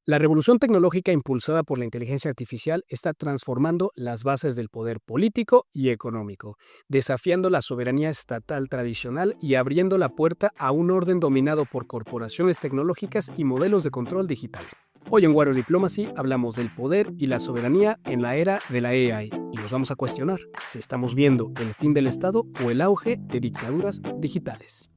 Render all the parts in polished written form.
La revolución tecnológica impulsada por la inteligencia artificial está transformando las bases del poder político y económico, desafiando la soberanía estatal tradicional y abriendo la puerta a un orden dominado por corporaciones tecnológicas y modelos de control digital. Hoy en Warrior Diplomacy hablamos del poder y la soberanía en la era de la AI y nos vamos a cuestionar si estamos viendo el fin del Estado o el auge de dictaduras digitales.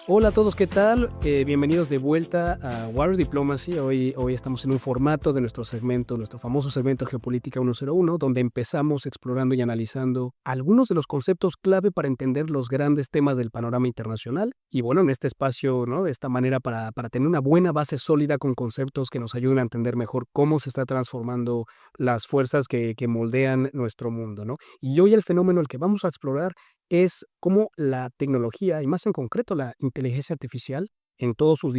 Hola a todos, ¿qué tal? Bienvenidos de vuelta a Warrior Diplomacy. Hoy estamos en un formato de nuestro segmento, nuestro famoso segmento Geopolítica 101, donde empezamos explorando y analizando algunos de los conceptos clave para entender los grandes temas del panorama internacional. Y bueno, en este espacio, ¿no? De esta manera para tener una buena base sólida con conceptos que nos ayuden a entender mejor cómo se está transformando las fuerzas que moldean nuestro mundo, ¿no? Y hoy el fenómeno al que vamos a explorar es cómo la tecnología, y más en concreto la inteligencia artificial, en todos sus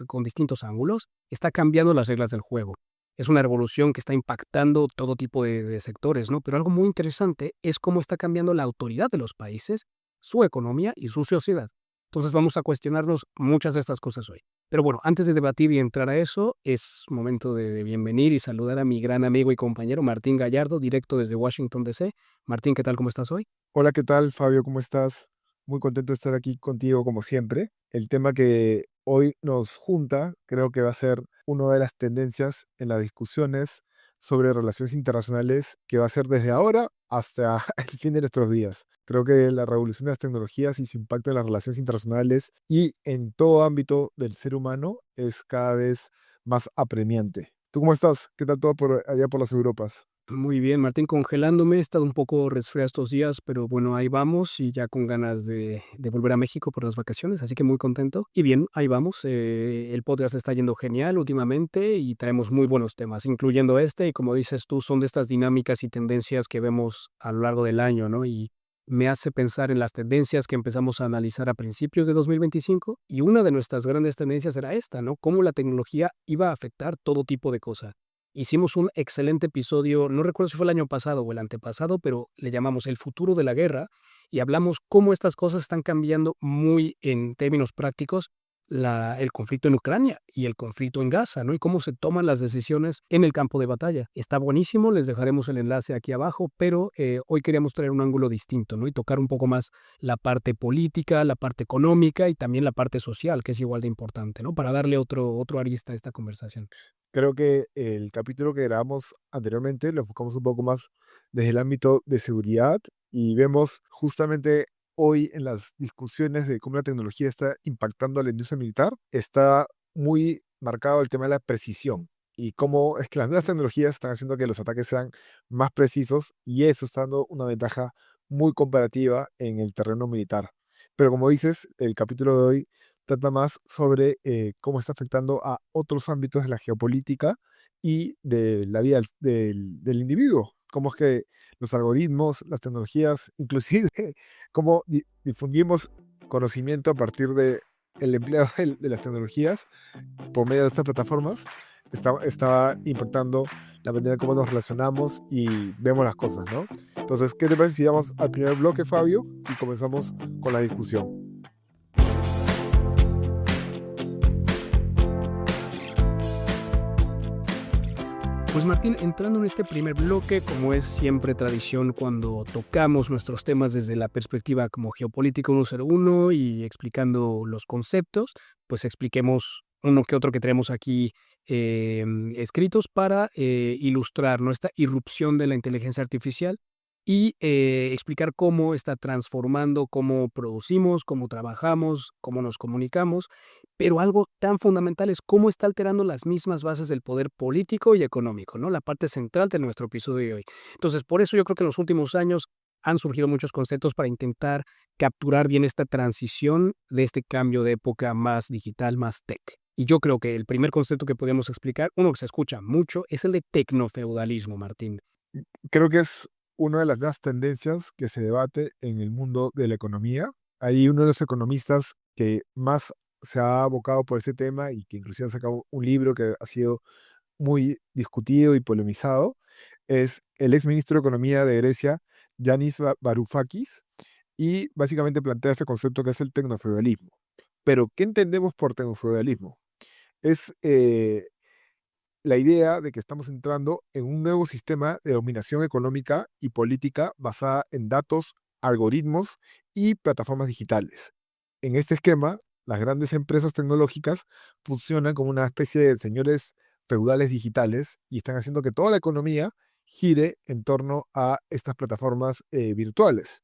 con distintos ángulos, está cambiando las reglas del juego. Es una revolución que está impactando todo tipo de sectores, ¿no? Pero algo muy interesante es cómo está cambiando la autoridad de los países, su economía y su sociedad. Entonces vamos a cuestionarnos muchas de estas cosas hoy. Pero bueno, antes de debatir y entrar a eso, es momento de bienvenir y saludar a mi gran amigo y compañero Martín Gallardo, directo desde Washington, D.C. Martín, ¿qué tal? ¿Cómo estás hoy? Hola, ¿qué tal, Fabio? ¿Cómo estás? Muy contento de estar aquí contigo como siempre. El tema que hoy nos junta creo que va a ser una de las tendencias en las discusiones sobre relaciones internacionales que va a ser desde ahora hasta el fin de nuestros días. Creo que la revolución de las tecnologías y su impacto en las relaciones internacionales y en todo ámbito del ser humano es cada vez más apremiante. ¿Tú cómo estás? ¿Qué tal todo por allá por las Europas? Muy bien, Martín, congelándome, he estado un poco resfriado estos días, pero bueno, ahí vamos y ya con ganas de volver a México por las vacaciones, así que muy contento. Y bien, ahí vamos, el podcast está yendo genial últimamente y traemos muy buenos temas, incluyendo este, y como dices tú, son de estas dinámicas y tendencias que vemos a lo largo del año, ¿no? Y me hace pensar en las tendencias que empezamos a analizar a principios de 2025 y una de nuestras grandes tendencias era esta, ¿no? Cómo la tecnología iba a afectar todo tipo de cosas. Hicimos un excelente episodio, no recuerdo si fue el año pasado o el antepasado, pero le llamamos El futuro de la guerra y hablamos cómo estas cosas están cambiando muy en términos prácticos el conflicto en Ucrania y el conflicto en Gaza, ¿no? Y cómo se toman las decisiones en el campo de batalla. Está buenísimo, les dejaremos el enlace aquí abajo, pero hoy queríamos traer un ángulo distinto, ¿no? Y tocar un poco más la parte política, la parte económica y también la parte social, que es igual de importante, ¿no? Para darle otro arista a esta conversación. Creo que el capítulo que grabamos anteriormente lo enfocamos un poco más desde el ámbito de seguridad y vemos justamente hoy en las discusiones de cómo la tecnología está impactando a la industria militar, está muy marcado el tema de la precisión y cómo es que las nuevas tecnologías están haciendo que los ataques sean más precisos y eso está dando una ventaja muy comparativa en el terreno militar. Pero como dices, el capítulo de hoy trata más sobre cómo está afectando a otros ámbitos de la geopolítica y de la vida del individuo. Cómo es que los algoritmos, las tecnologías, inclusive cómo difundimos conocimiento a partir de el empleo de las tecnologías por medio de estas plataformas está impactando la manera en cómo nos relacionamos y vemos las cosas, ¿no? Entonces, ¿qué te parece si vamos al primer bloque, Fabio, y comenzamos con la discusión? Pues Martín, entrando en este primer bloque, como es siempre tradición cuando tocamos nuestros temas desde la perspectiva como geopolítica 101 y explicando los conceptos, pues expliquemos uno que otro que tenemos aquí escritos para ilustrar nuestra irrupción de la inteligencia artificial y explicar cómo está transformando, cómo producimos, cómo trabajamos, cómo nos comunicamos, pero algo tan fundamental es cómo está alterando las mismas bases del poder político y económico, ¿no? La parte central de nuestro episodio de hoy. Entonces, por eso yo creo que en los últimos años han surgido muchos conceptos para intentar capturar bien esta transición de este cambio de época más digital, más tech. Y yo creo que el primer concepto que podemos explicar, uno que se escucha mucho, es el de tecnofeudalismo, Martín. Creo que es una de las nuevas tendencias que se debate en el mundo de la economía. Hay uno de los economistas que más se ha abocado por ese tema y que inclusive ha sacado un libro que ha sido muy discutido y polemizado, es el ex ministro de Economía de Grecia, Yanis Varoufakis, y básicamente plantea este concepto que es el tecnofeudalismo. Pero, ¿qué entendemos por tecnofeudalismo? Es la idea de que estamos entrando en un nuevo sistema de dominación económica y política basada en datos, algoritmos y plataformas digitales. En este esquema, las grandes empresas tecnológicas funcionan como una especie de señores feudales digitales y están haciendo que toda la economía gire en torno a estas plataformas virtuales.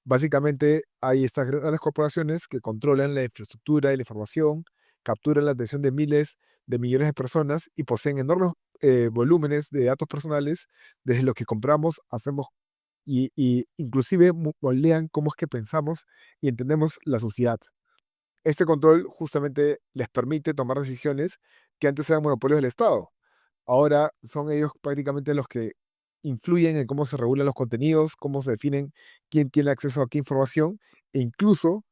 Básicamente, hay estas grandes corporaciones que controlan la infraestructura y la información, capturan la atención de miles de millones de personas y poseen enormes volúmenes de datos personales desde los que compramos, hacemos y inclusive moldean cómo es que pensamos y entendemos la sociedad. Este control justamente les permite tomar decisiones que antes eran monopolios del Estado. Ahora son ellos prácticamente los que influyen en cómo se regulan los contenidos, cómo se definen quién tiene acceso a qué información, e incluso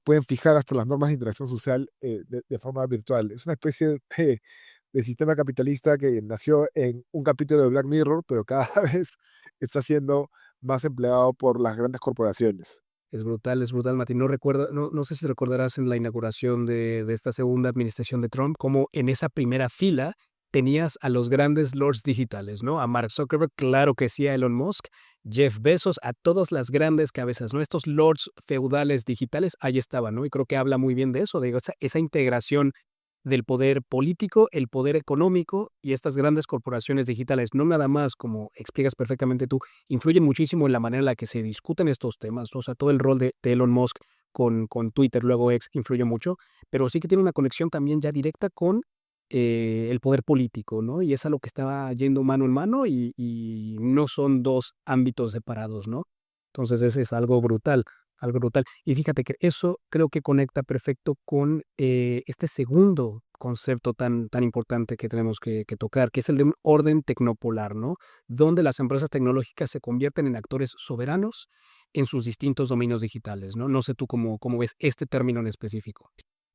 pueden fijar hasta las normas de interacción social de forma virtual. Es una especie de sistema capitalista que nació en un capítulo de Black Mirror, pero cada vez está siendo más empleado por las grandes corporaciones. Es brutal, Mati. No sé si recordarás en la inauguración de esta segunda administración de Trump, cómo en esa primera fila tenías a los grandes lords digitales, ¿no? A Mark Zuckerberg, claro que sí, a Elon Musk, Jeff Bezos, a todas las grandes cabezas, ¿no? Estos lords feudales digitales, ahí estaban, ¿no? Y creo que habla muy bien de eso, de esa integración del poder político, el poder económico y estas grandes corporaciones digitales, no nada más, como explicas perfectamente tú, influyen muchísimo en la manera en la que se discuten estos temas, ¿no? O sea, todo el rol de Elon Musk con Twitter, luego X, influye mucho, pero sí que tiene una conexión también ya directa con el poder político, ¿no? Y es a lo que estaba yendo mano en mano y no son dos ámbitos separados, ¿no? Entonces, ese es algo brutal, algo brutal. Y fíjate que eso creo que conecta perfecto con este segundo concepto tan importante que tenemos que tocar, que es el de un orden tecnopolar, ¿no? Donde las empresas tecnológicas se convierten en actores soberanos en sus distintos dominios digitales, ¿no? No sé tú cómo ves este término en específico.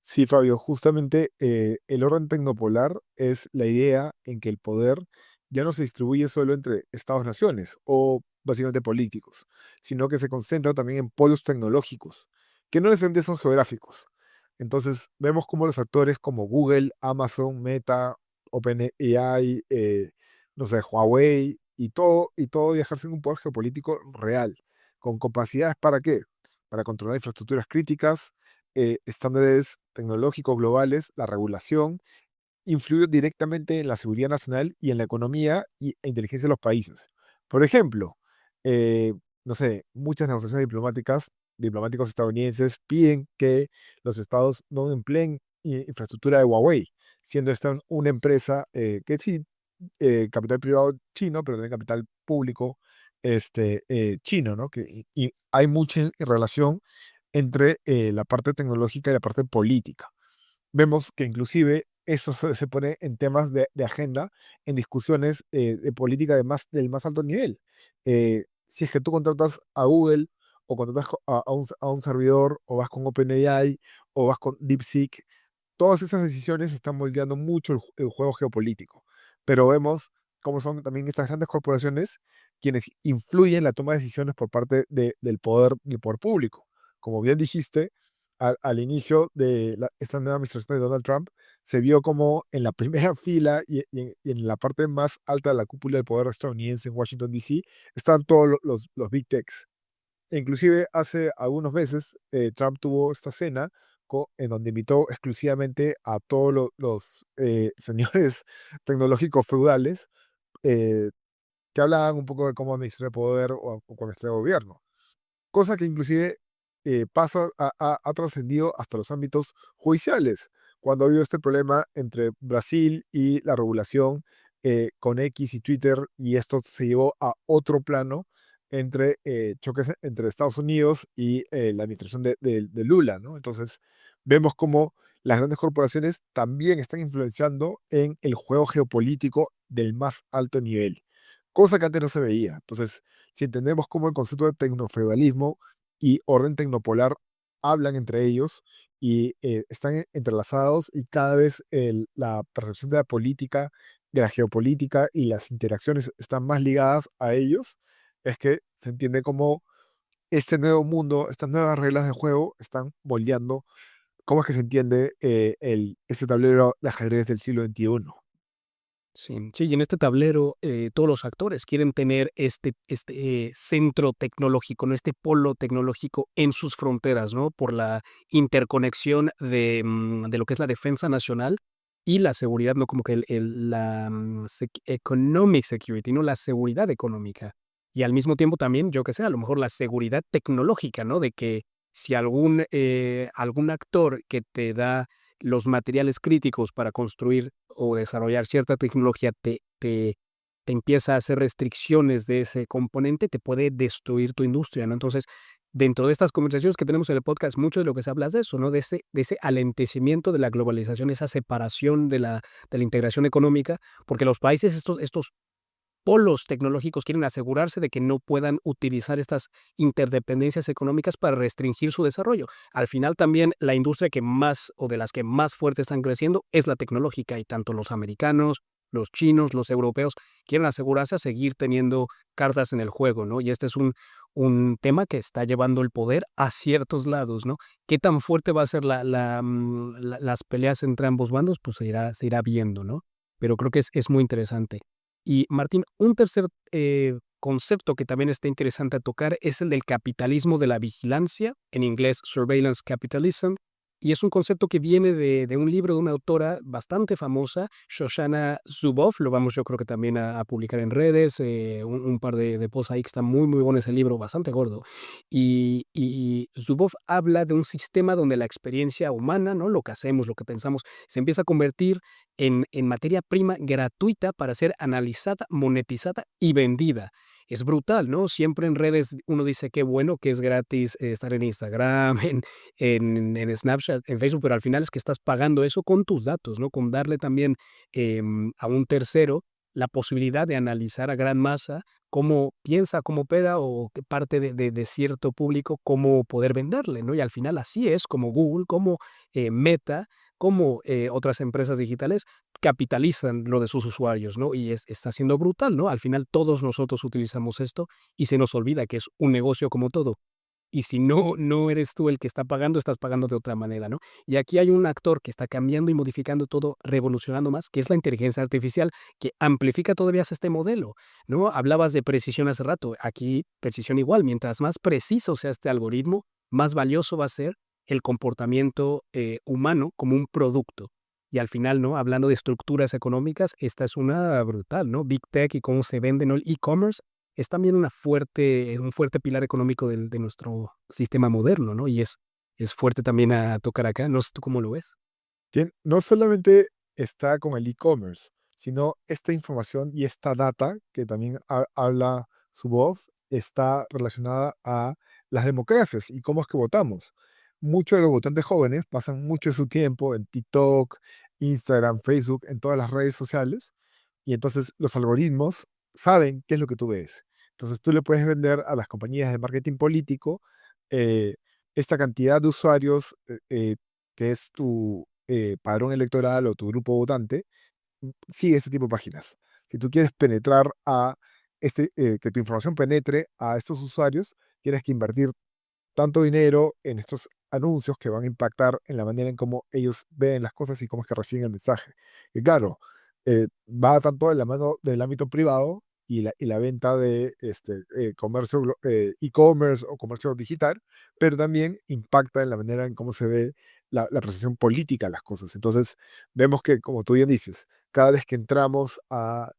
Sí, Fabio, justamente el orden tecnopolar es la idea en que el poder ya no se distribuye solo entre estados-naciones o básicamente políticos, sino que se concentra también en polos tecnológicos, que no necesariamente son geográficos. Entonces, vemos cómo los actores como Google, Amazon, Meta, OpenAI, no sé, Huawei y todo ejercen un poder geopolítico real, con capacidades para qué? Para controlar infraestructuras críticas, estándares tecnológicos globales, la regulación, influye directamente en la seguridad nacional y en la economía e inteligencia de los países. Por ejemplo, eh, no sé, muchas negociaciones diplomáticos estadounidenses piden que los estados no empleen infraestructura de Huawei, siendo esta una empresa que sí, capital privado chino, pero también capital público chino, ¿no? Y hay mucha relación entre la parte tecnológica y la parte política. Vemos que inclusive eso se pone en temas de agenda, en discusiones de política del más alto nivel. Si es que tú contratas a Google o contratas a un servidor o vas con OpenAI o vas con DeepSeek, todas esas decisiones están moldeando mucho el juego geopolítico. Pero vemos cómo son también estas grandes corporaciones quienes influyen en la toma de decisiones por parte del poder público. Como bien dijiste, al inicio de esta nueva administración de Donald Trump, se vio como en la primera fila y en la parte más alta de la cúpula del poder estadounidense en Washington, D.C., están todos los big techs. E inclusive hace algunos meses Trump tuvo esta cena en donde invitó exclusivamente a todos los señores tecnológicos feudales eh, que hablaban un poco de cómo administrar el poder o cómo administrar el gobierno. Cosa que inclusive ha trascendido hasta los ámbitos judiciales, cuando ha habido este problema entre Brasil y la regulación con X y Twitter, y esto se llevó a otro plano entre choques entre Estados Unidos y la administración de Lula, ¿no? Entonces, vemos cómo las grandes corporaciones también están influenciando en el juego geopolítico del más alto nivel, cosa que antes no se veía. Entonces, si entendemos cómo el concepto de tecnofeudalismo y orden tecnopolar hablan entre ellos y están entrelazados, y cada vez la percepción de la política, de la geopolítica y las interacciones están más ligadas a ellos, es que se entiende como este nuevo mundo, estas nuevas reglas de juego están moldeando cómo es que se entiende este tablero de ajedrez del siglo XXI. Sí, sí, y en este tablero todos los actores quieren tener este centro tecnológico, ¿no? Este polo tecnológico en sus fronteras, ¿no? Por la interconexión de lo que es la defensa nacional y la seguridad, ¿no? Como que economic security, ¿no? La seguridad económica. Y al mismo tiempo también, yo que sé, a lo mejor la seguridad tecnológica, ¿no? De que si algún actor que te da los materiales críticos para construir o desarrollar cierta tecnología te empieza a hacer restricciones de ese componente, te puede destruir tu industria, ¿no? Entonces, dentro de estas conversaciones que tenemos en el podcast, mucho de lo que se habla es de eso, ¿no? De ese alentecimiento de la globalización, esa separación de la integración económica, porque los países, estos polos tecnológicos quieren asegurarse de que no puedan utilizar estas interdependencias económicas para restringir su desarrollo. Al final también la industria que más o de las que más fuertes están creciendo es la tecnológica y tanto los americanos, los chinos, los europeos quieren asegurarse a seguir teniendo cartas en el juego, ¿no? Y este es un tema que está llevando el poder a ciertos lados, ¿no? ¿Qué tan fuerte va a ser las peleas entre ambos bandos? Pues se irá viendo, ¿no? Pero creo que es muy interesante. Y Martín, un tercer concepto que también está interesante a tocar es el del capitalismo de la vigilancia, en inglés Surveillance Capitalism, y es un concepto que viene de un libro de una autora bastante famosa, Shoshana Zuboff, lo vamos yo creo que también a publicar en redes, un par de posts ahí que está muy muy bueno ese libro, bastante gordo, y Zuboff habla de un sistema donde la experiencia humana, ¿no? Lo que hacemos, lo que pensamos, se empieza a convertir en materia prima gratuita para ser analizada, monetizada y vendida. Es brutal, ¿no? Siempre en redes uno dice qué bueno que es gratis estar en Instagram, en Snapchat, en Facebook, pero al final es que estás pagando eso con tus datos, ¿no? Con darle también a un tercero la posibilidad de analizar a gran masa cómo piensa, cómo opera o qué parte de cierto público, cómo poder venderle, ¿no? Y al final así es como Google, como Meta, como otras empresas digitales capitalizan lo de sus usuarios, ¿no? Y está siendo brutal, ¿no? Al final todos nosotros utilizamos esto y se nos olvida que es un negocio como todo. Y si no eres tú el que está pagando, estás pagando de otra manera, ¿no? Y aquí hay un actor que está cambiando y modificando todo, revolucionando más, que es la inteligencia artificial, que amplifica todavía este modelo, ¿no? Hablabas de precisión hace rato, aquí precisión igual, mientras más preciso sea este algoritmo, más valioso va a ser el comportamiento humano como un producto. Y al final, ¿no? Hablando de estructuras económicas, esta es una brutal, ¿no? Big Tech y cómo se vende, ¿no? El e-commerce es también un fuerte pilar económico de nuestro sistema moderno, ¿no? Y es fuerte también a tocar acá. No sé tú cómo lo ves. No solamente está con el e-commerce, sino esta información y esta data que también habla su voz está relacionada a las democracias y cómo es que votamos. Muchos de los votantes jóvenes pasan mucho de su tiempo en TikTok, Instagram, Facebook, en todas las redes sociales, y entonces los algoritmos saben qué es lo que tú ves. Entonces tú le puedes vender a las compañías de marketing político eh, esta cantidad de usuarios que es tu padrón electoral o tu grupo votante, sigue este tipo de páginas. Si tú quieres penetrar que tu información penetre a estos usuarios, tienes que invertir tanto dinero en estos anuncios que van a impactar en la manera en cómo ellos ven las cosas y cómo es que reciben el mensaje. Y claro, va tanto en la mano del ámbito privado y la venta de comercio, e-commerce o comercio digital, pero también impacta en la manera en cómo se ve la percepción política de las cosas. Entonces, vemos que, como tú bien dices, cada vez que entramos a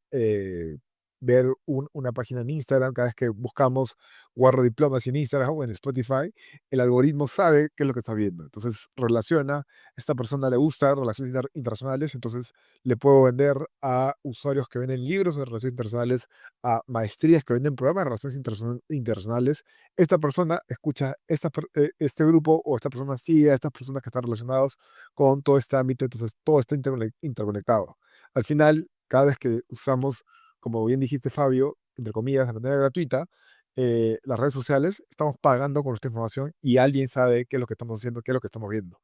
ver una página en Instagram, cada vez que buscamos Guarro Diplomas en Instagram o en Spotify, el algoritmo sabe qué es lo que está viendo. Entonces relaciona, esta persona le gusta relaciones internacionales, entonces le puedo vender a usuarios que venden libros de relaciones internacionales, a maestrías que venden programas de relaciones internacionales. Esta persona escucha este grupo o esta persona sigue a estas personas que están relacionados con todo este ámbito, entonces todo está interconectado. Al final, cada vez que usamos, como bien dijiste Fabio, entre comillas, de manera gratuita, las redes sociales, estamos pagando con nuestra información y alguien sabe qué es lo que estamos haciendo, qué es lo que estamos viendo.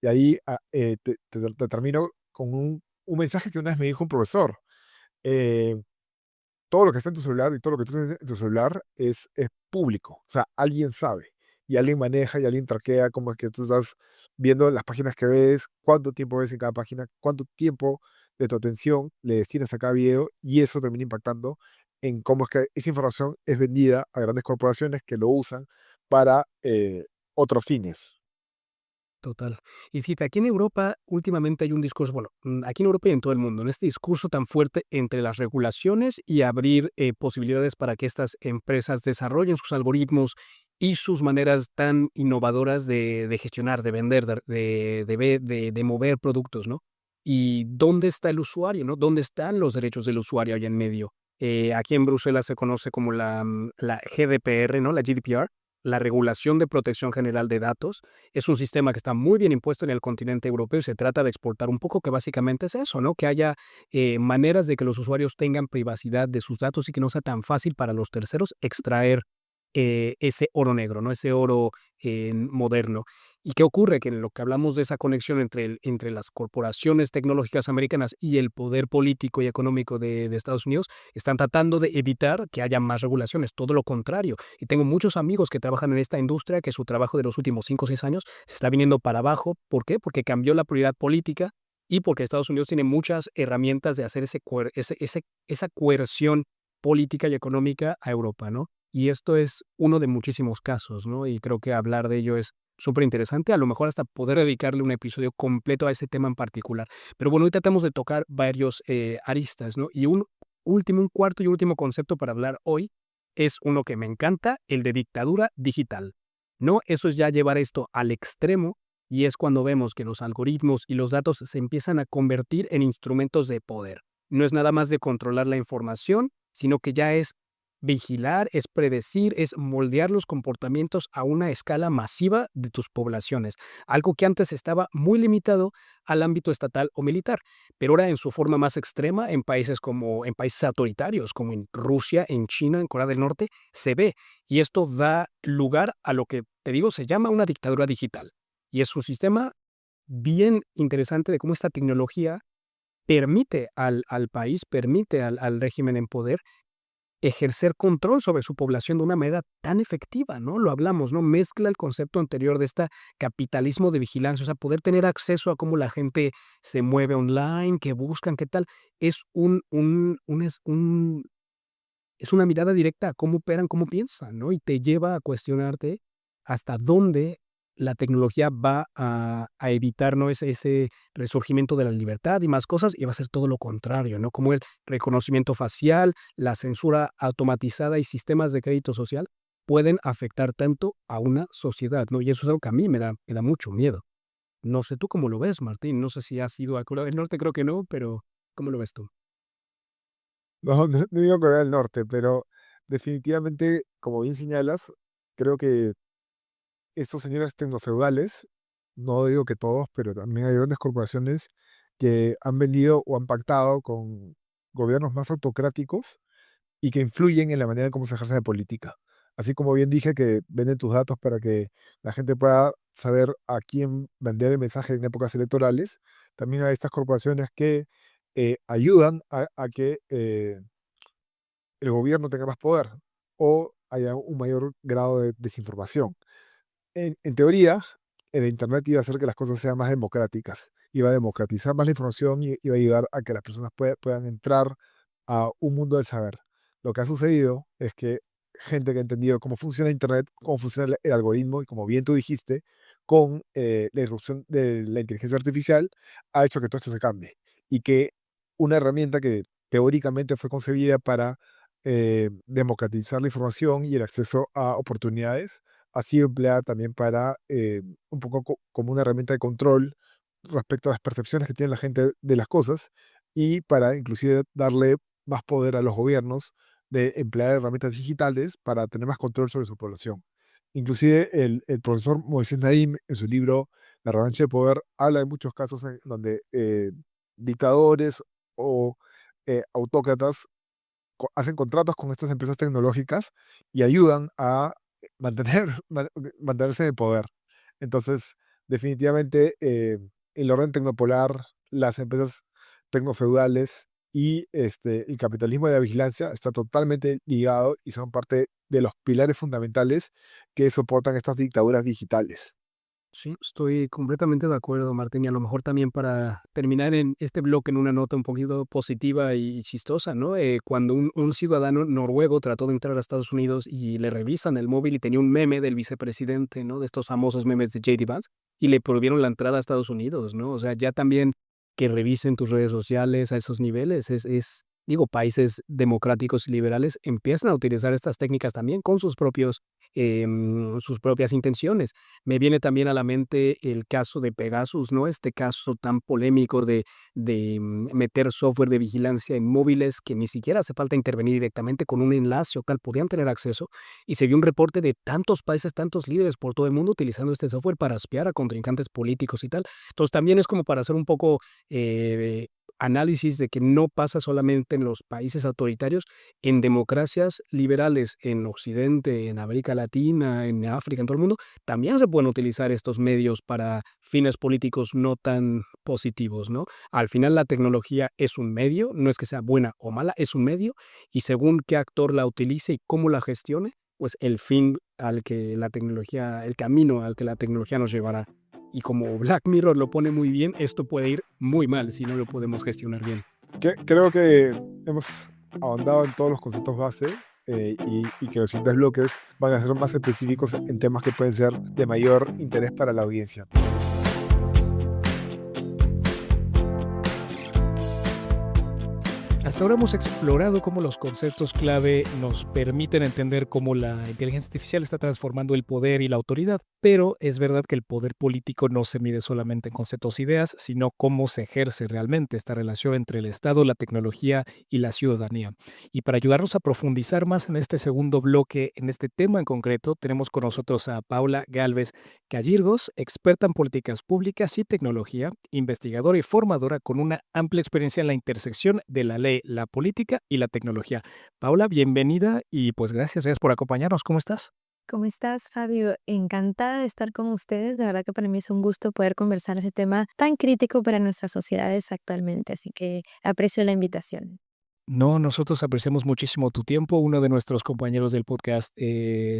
Y ahí te termino con un mensaje que una vez me dijo un profesor. eh, Todo lo que está en tu celular y todo lo que tú tienes en tu celular es público. O sea, alguien sabe y alguien maneja y alguien traquea como es que tú estás viendo las páginas que ves, cuánto tiempo ves en cada página, cuánto tiempo de tu atención le destinas a cada video y eso termina impactando en cómo es que esa información es vendida a grandes corporaciones que lo usan para otros fines. Total. Y fíjate, aquí en Europa últimamente hay un discurso, bueno, aquí en Europa y en todo el mundo, en este discurso tan fuerte entre las regulaciones y abrir posibilidades para que estas empresas desarrollen sus algoritmos y sus maneras tan innovadoras de gestionar, de vender, de mover productos, ¿no? ¿Y dónde está el usuario, no? ¿Dónde están los derechos del usuario allá en medio? Aquí en Bruselas se conoce como la GDPR, ¿no? La GDPR, la Regulación de Protección General de Datos. Es un sistema que está muy bien impuesto en el continente europeo y se trata de exportar un poco, que básicamente es eso, ¿no? Que haya maneras de que los usuarios tengan privacidad de sus datos y que no sea tan fácil para los terceros extraer ese oro negro, ¿no? Ese oro moderno. ¿Y qué ocurre? Que en lo que hablamos de esa conexión entre las corporaciones tecnológicas americanas y el poder político y económico de Estados Unidos, están tratando de evitar que haya más regulaciones, todo lo contrario. Y tengo muchos amigos que trabajan en esta industria, que su trabajo de los últimos 5 o 6 años se está viniendo para abajo. ¿Por qué? Porque cambió la prioridad política y porque Estados Unidos tiene muchas herramientas de hacer esa coerción política y económica a Europa, ¿no? Y esto es uno de muchísimos casos, ¿no? Y creo que hablar de ello es súper interesante, a lo mejor hasta poder dedicarle un episodio completo a ese tema en particular. Pero bueno, hoy tratamos de tocar varios aristas, ¿no? Y un cuarto y último concepto para hablar hoy es uno que me encanta, el de dictadura digital, ¿no? Eso es ya llevar esto al extremo y es cuando vemos que los algoritmos y los datos se empiezan a convertir en instrumentos de poder. No es nada más de controlar la información, sino que ya es vigilar, es predecir, es moldear los comportamientos a una escala masiva de tus poblaciones, algo que antes estaba muy limitado al ámbito estatal o militar, pero ahora en su forma más extrema en países autoritarios como en Rusia, en China, en Corea del Norte, se ve. Y esto da lugar a lo que, te digo, se llama una dictadura digital. Y es un sistema bien interesante de cómo esta tecnología permite al país, permite al régimen en poder ejercer control sobre su población de una manera tan efectiva, ¿no? Lo hablamos, ¿no? Mezcla el concepto anterior de esta capitalismo de vigilancia, o sea, poder tener acceso a cómo la gente se mueve online, qué buscan, qué tal. Es es una mirada directa a cómo operan, cómo piensan, ¿no? Y te lleva a cuestionarte hasta dónde la tecnología va a evitar, ¿no? Ese resurgimiento de la libertad y más cosas, y va a ser todo lo contrario, ¿no? Como el reconocimiento facial, la censura automatizada y sistemas de crédito social pueden afectar tanto a una sociedad, ¿no? Y eso es algo que a mí me da mucho miedo. No sé tú cómo lo ves, Martín, no sé si has ido a Corea del Norte, creo que no, pero ¿cómo lo ves tú? No digo Corea del Norte, pero definitivamente, como bien señalas, creo que estos señores tecnofeudales, no digo que todos, pero también hay grandes corporaciones que han venido o han pactado con gobiernos más autocráticos y que influyen en la manera en cómo se ejerce la política. Así como bien dije que venden tus datos para que la gente pueda saber a quién vender el mensaje en épocas electorales, también hay estas corporaciones que ayudan a que el gobierno tenga más poder o haya un mayor grado de desinformación. En teoría, el Internet iba a hacer que las cosas sean más democráticas, iba a democratizar más la información y iba a ayudar a que las personas puedan entrar a un mundo del saber. Lo que ha sucedido es que gente que ha entendido cómo funciona Internet, cómo funciona el algoritmo y como bien tú dijiste, con la irrupción de la inteligencia artificial, ha hecho que todo esto se cambie y que una herramienta que teóricamente fue concebida para democratizar la información y el acceso a oportunidades, ha sido empleada también para un poco como una herramienta de control respecto a las percepciones que tiene la gente de las cosas y para inclusive darle más poder a los gobiernos de emplear herramientas digitales para tener más control sobre su población. Inclusive el profesor Moisés Naim en su libro La revancha del poder habla de muchos casos en donde dictadores o autócratas hacen contratos con estas empresas tecnológicas y ayudan a mantener, mantenerse en el poder. Entonces, definitivamente, el orden tecnopolar, las empresas tecnofeudales y el capitalismo de la vigilancia está totalmente ligado y son parte de los pilares fundamentales que soportan estas dictaduras digitales. Sí, estoy completamente de acuerdo, Martín, y a lo mejor también para terminar en este bloque en una nota un poquito positiva y chistosa, ¿no? Cuando un ciudadano noruego trató de entrar a Estados Unidos y le revisan el móvil y tenía un meme del vicepresidente, ¿no? De estos famosos memes de J.D. Vance, y le prohibieron la entrada a Estados Unidos, ¿no? O sea, ya también que revisen tus redes sociales a esos niveles digo, países democráticos y liberales empiezan a utilizar estas técnicas también con sus propias intenciones. Me viene también a la mente el caso de Pegasus, ¿no? Este caso tan polémico de meter software de vigilancia en móviles que ni siquiera hace falta intervenir directamente con un enlace o tal, podían tener acceso. Y se vio un reporte de tantos países, tantos líderes por todo el mundo utilizando este software para espiar a contrincantes políticos y tal. Entonces también es como para hacer un poco análisis de que no pasa solamente en los países autoritarios, en democracias liberales en Occidente, en América Latina, en África, en todo el mundo, también se pueden utilizar estos medios para fines políticos no tan positivos, ¿no? Al final la tecnología es un medio, no es que sea buena o mala, es un medio y según qué actor la utilice y cómo la gestione, pues el fin al que la tecnología, el camino al que la tecnología nos llevará. Y como Black Mirror lo pone muy bien, esto puede ir muy mal si no lo podemos gestionar bien. Creo que hemos ahondado en todos los conceptos base y que los siguientes bloques van a ser más específicos en temas que pueden ser de mayor interés para la audiencia. Hasta ahora hemos explorado cómo los conceptos clave nos permiten entender cómo la inteligencia artificial está transformando el poder y la autoridad, pero es verdad que el poder político no se mide solamente en conceptos e ideas, sino cómo se ejerce realmente esta relación entre el Estado, la tecnología y la ciudadanía. Y para ayudarnos a profundizar más en este segundo bloque, en este tema en concreto, tenemos con nosotros a Paula Gálvez Callirgos, experta en políticas públicas y tecnología, investigadora y formadora con una amplia experiencia en la intersección de la ley, la política y la tecnología. Paula, bienvenida y pues gracias por acompañarnos. ¿Cómo estás? ¿Cómo estás, Fabio? Encantada de estar con ustedes. De verdad que para mí es un gusto poder conversar ese tema tan crítico para nuestras sociedades actualmente. Así que aprecio la invitación. No, nosotros apreciamos muchísimo tu tiempo. Uno de nuestros compañeros del podcast,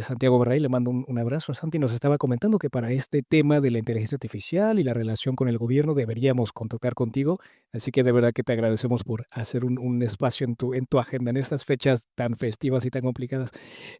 Santiago Barray, le mando un abrazo. Santi nos estaba comentando que para este tema de la inteligencia artificial y la relación con el gobierno deberíamos contactar contigo. Así que de verdad que te agradecemos por hacer un espacio en tu agenda en estas fechas tan festivas y tan complicadas.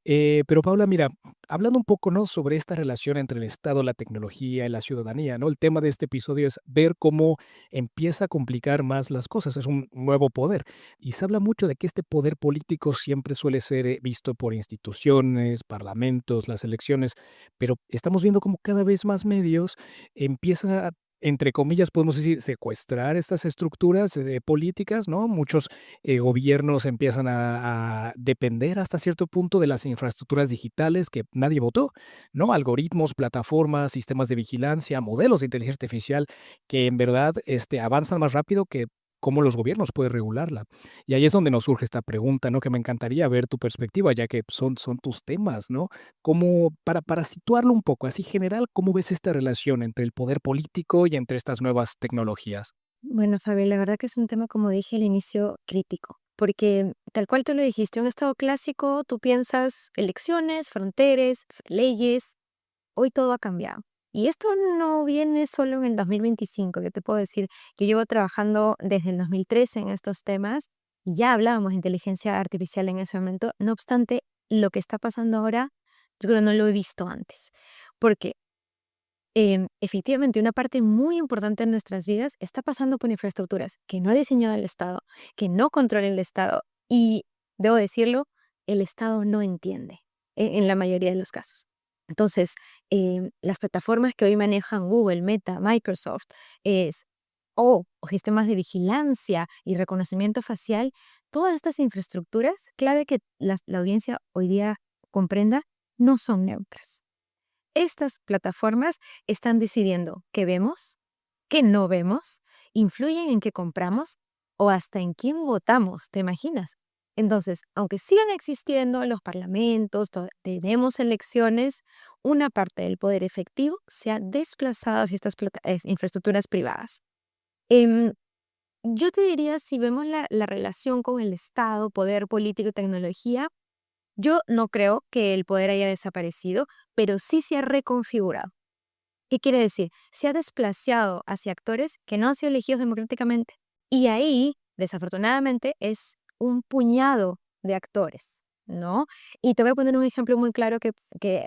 Pero Paula, mira, hablando un poco, ¿no?, sobre esta relación entre el Estado, la tecnología y la ciudadanía, ¿no? El tema de este episodio es ver cómo empieza a complicar más las cosas. Es un nuevo poder. Y se habla mucho de que este poder político siempre suele ser visto por instituciones, parlamentos, las elecciones, pero estamos viendo como cada vez más medios empiezan a, entre comillas, podemos decir, secuestrar estas estructuras políticas, ¿no? Muchos gobiernos empiezan a depender hasta cierto punto de las infraestructuras digitales que nadie votó, ¿no? Algoritmos, plataformas, sistemas de vigilancia, modelos de inteligencia artificial que en verdad avanzan más rápido que cómo los gobiernos pueden regularla. Y ahí es donde nos surge esta pregunta, ¿no? Que me encantaría ver tu perspectiva, ya que son tus temas, ¿no? Como para situarlo un poco, así general, ¿cómo ves esta relación entre el poder político y entre estas nuevas tecnologías? Bueno, Fabio, la verdad que es un tema, como dije al inicio, crítico. Porque tal cual tú lo dijiste, un estado clásico, tú piensas elecciones, fronteras, leyes. Hoy todo ha cambiado. Y esto no viene solo en el 2025. Yo te puedo decir, yo llevo trabajando desde el 2013 en estos temas y ya hablábamos de inteligencia artificial en ese momento. No obstante, lo que está pasando ahora, yo creo que no lo he visto antes. Porque efectivamente una parte muy importante de nuestras vidas está pasando por infraestructuras que no ha diseñado el Estado, que no controla el Estado y, debo decirlo, el Estado no entiende en la mayoría de los casos. Entonces, las plataformas que hoy manejan Google, Meta, Microsoft, es, o sistemas de vigilancia y reconocimiento facial, todas estas infraestructuras, clave que la audiencia hoy día comprenda, no son neutras. Estas plataformas están decidiendo qué vemos, qué no vemos, influyen en qué compramos o hasta en quién votamos, ¿te imaginas? Entonces, aunque sigan existiendo los parlamentos, tenemos elecciones, una parte del poder efectivo se ha desplazado hacia estas infraestructuras privadas. Em, yo te diría, si vemos la relación con el Estado, poder político y tecnología, Yo no creo que el poder haya desaparecido, pero sí se ha reconfigurado. ¿Qué quiere decir? Se ha desplazado hacia actores que no han sido elegidos democráticamente. Y ahí, desafortunadamente, es un puñado de actores, ¿no? Y te voy a poner un ejemplo muy claro que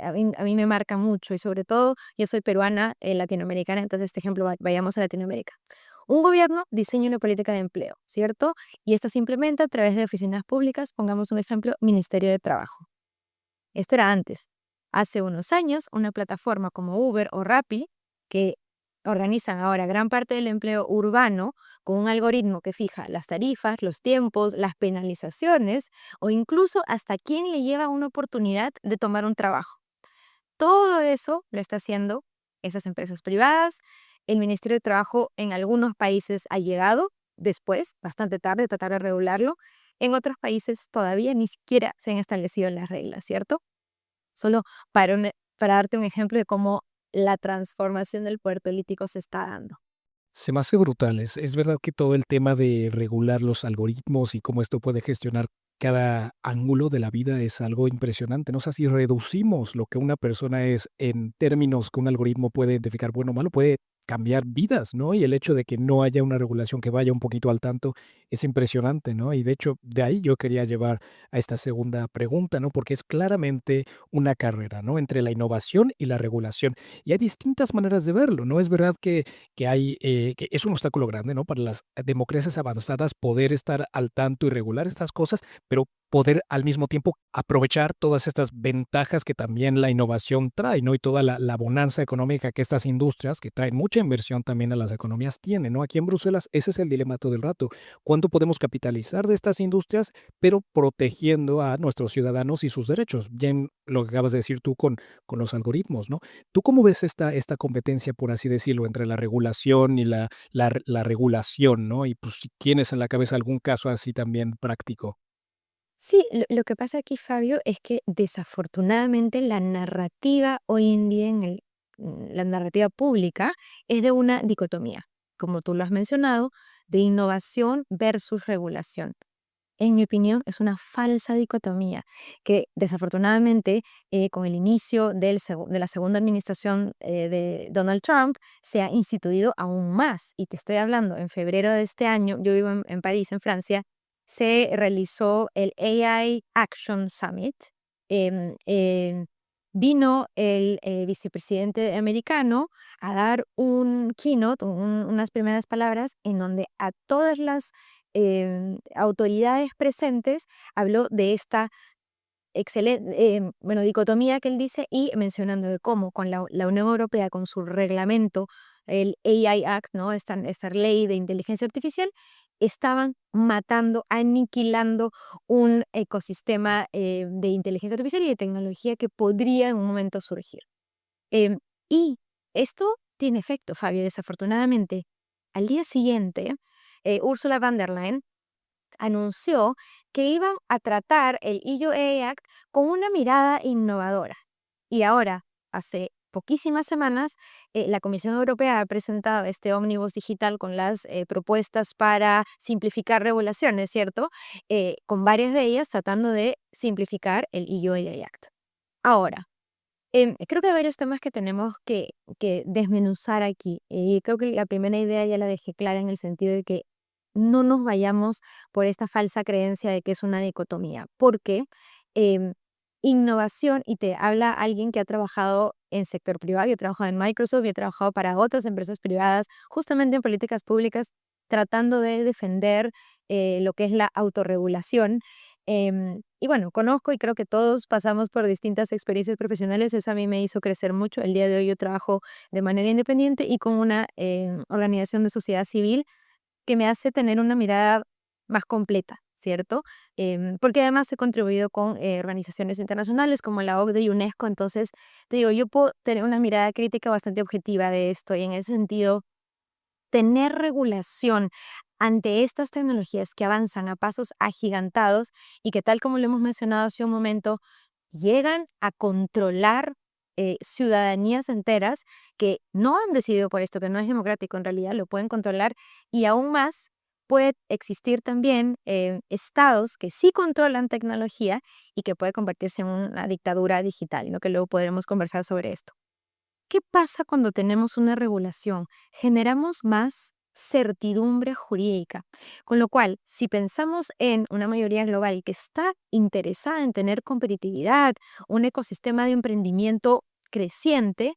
a mí me marca mucho, y sobre todo yo soy peruana, latinoamericana, entonces este ejemplo, vayamos a Latinoamérica. Un gobierno diseña una política de empleo, ¿cierto? Y esta se implementa a través de oficinas públicas, pongamos un ejemplo, Ministerio de Trabajo. Esto era antes. Hace unos años, una plataforma como Uber o Rappi, que organizan ahora gran parte del empleo urbano con un algoritmo que fija las tarifas, los tiempos, las penalizaciones o incluso hasta quién le lleva una oportunidad de tomar un trabajo. Todo eso lo está haciendo esas empresas privadas. El Ministerio de Trabajo en algunos países ha llegado después, bastante tarde, a tratar de regularlo. En otros países todavía ni siquiera se han establecido las reglas, ¿cierto? Solo para darte un ejemplo de cómo la transformación del poder político se está dando. Se me hace brutal. Es verdad que todo el tema de regular los algoritmos y cómo esto puede gestionar cada ángulo de la vida es algo impresionante, ¿no? O sea, si reducimos lo que una persona es en términos que un algoritmo puede identificar bueno o malo, puede cambiar vidas, ¿no? Y el hecho de que no haya una regulación que vaya un poquito al tanto es impresionante, ¿no? Y de hecho, de ahí yo quería llevar a esta segunda pregunta, ¿no? Porque es claramente una carrera, ¿no? Entre la innovación y la regulación. Y hay distintas maneras de verlo, ¿no? Es verdad que es un obstáculo grande, ¿no? Para las democracias avanzadas poder estar al tanto y regular estas cosas, pero poder al mismo tiempo aprovechar todas estas ventajas que también la innovación trae, ¿no? Y toda la bonanza económica que estas industrias, que traen mucha inversión también a las economías, tienen, ¿no? Aquí en Bruselas ese es el dilema todo el rato. ¿Cuánto podemos capitalizar de estas industrias, pero protegiendo a nuestros ciudadanos y sus derechos? Bien, lo que acabas de decir tú con los algoritmos, ¿no? ¿Tú cómo ves esta competencia, por así decirlo, entre la regulación y la regulación, ¿no? Y pues si tienes en la cabeza algún caso así también práctico. Sí, lo que pasa aquí, Fabio, es que desafortunadamente la narrativa hoy en día la narrativa pública es de una dicotomía, como tú lo has mencionado, de innovación versus regulación. En mi opinión, es una falsa dicotomía que desafortunadamente con el inicio de la segunda administración de Donald Trump se ha instituido aún más. Y te estoy hablando, en febrero de este año, yo vivo en París, en Francia, se realizó el AI Action Summit. Em, em, Vino el vicepresidente americano a dar un keynote, unas primeras palabras en donde a todas las autoridades presentes habló de esta excelente, bueno, dicotomía que él dice y mencionando de cómo con la Unión Europea, con su reglamento, el AI Act, ¿no? Esta ley de inteligencia artificial, estaban matando, aniquilando un ecosistema de inteligencia artificial y de tecnología que podría en un momento surgir. Em, y esto tiene efecto, Fabio, desafortunadamente. Al día siguiente, Ursula von der Leyen anunció que iban a tratar el EU AI Act con una mirada innovadora. Y ahora, hace poquísimas semanas, la Comisión Europea ha presentado este ómnibus digital con las propuestas para simplificar regulaciones, ¿cierto? Con varias de ellas tratando de simplificar el EU AI Act. Ahora, creo que hay varios temas que tenemos que desmenuzar aquí. Y creo que la primera idea ya la dejé clara en el sentido de que no nos vayamos por esta falsa creencia de que es una dicotomía, porque em, innovación, y te habla alguien que ha trabajado en sector privado, yo he trabajado en Microsoft y he trabajado para otras empresas privadas, justamente en políticas públicas, tratando de defender lo que es la autorregulación. Y bueno, conozco y creo que todos pasamos por distintas experiencias profesionales, eso a mí me hizo crecer mucho. El día de hoy yo trabajo de manera independiente y con una organización de sociedad civil que me hace tener una mirada más completa, ¿cierto? Porque además he contribuido con organizaciones internacionales como la OCDE y UNESCO, entonces te digo, yo puedo tener una mirada crítica bastante objetiva de esto y en ese sentido, tener regulación ante estas tecnologías que avanzan a pasos agigantados y que tal como lo hemos mencionado hace un momento, llegan a controlar ciudadanías enteras que no han decidido por esto, que no es democrático en realidad, lo pueden controlar y aún más puede existir también estados que sí controlan tecnología y que puede convertirse en una dictadura digital, ¿no? Que luego podremos conversar sobre esto. ¿Qué pasa cuando tenemos una regulación? Generamos más certidumbre jurídica, con lo cual, si pensamos en una mayoría global que está interesada en tener competitividad, un ecosistema de emprendimiento creciente,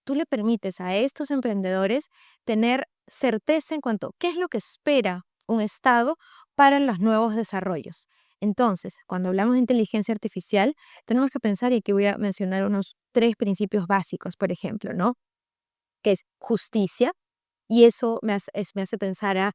tú le permites a estos emprendedores tener certeza en cuanto a qué es lo que espera un Estado para los nuevos desarrollos. Entonces, cuando hablamos de inteligencia artificial, tenemos que pensar, y aquí voy a mencionar unos 3 principios básicos, por ejemplo, ¿no? Que es justicia, y eso me hace pensar a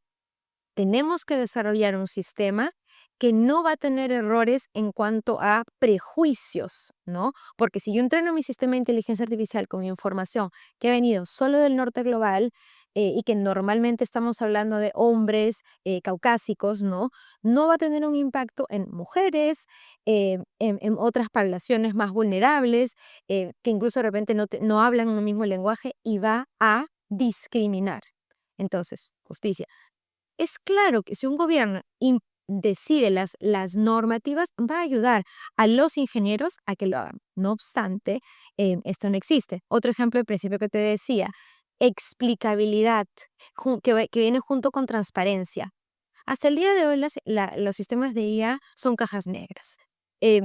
tenemos que desarrollar un sistema que no va a tener errores en cuanto a prejuicios, ¿no? Porque si yo entreno mi sistema de inteligencia artificial con información que ha venido solo del norte global y que normalmente estamos hablando de hombres caucásicos, ¿no? No va a tener un impacto en mujeres, en otras poblaciones más vulnerables, que incluso de repente no hablan un mismo lenguaje y va a discriminar. Entonces, justicia. Es claro que si un gobierno decide las normativas, va a ayudar a los ingenieros a que lo hagan. No obstante, esto no existe. Otro ejemplo del principio que te decía, explicabilidad, que viene junto con transparencia. Hasta el día de hoy los sistemas de IA son cajas negras. Eh,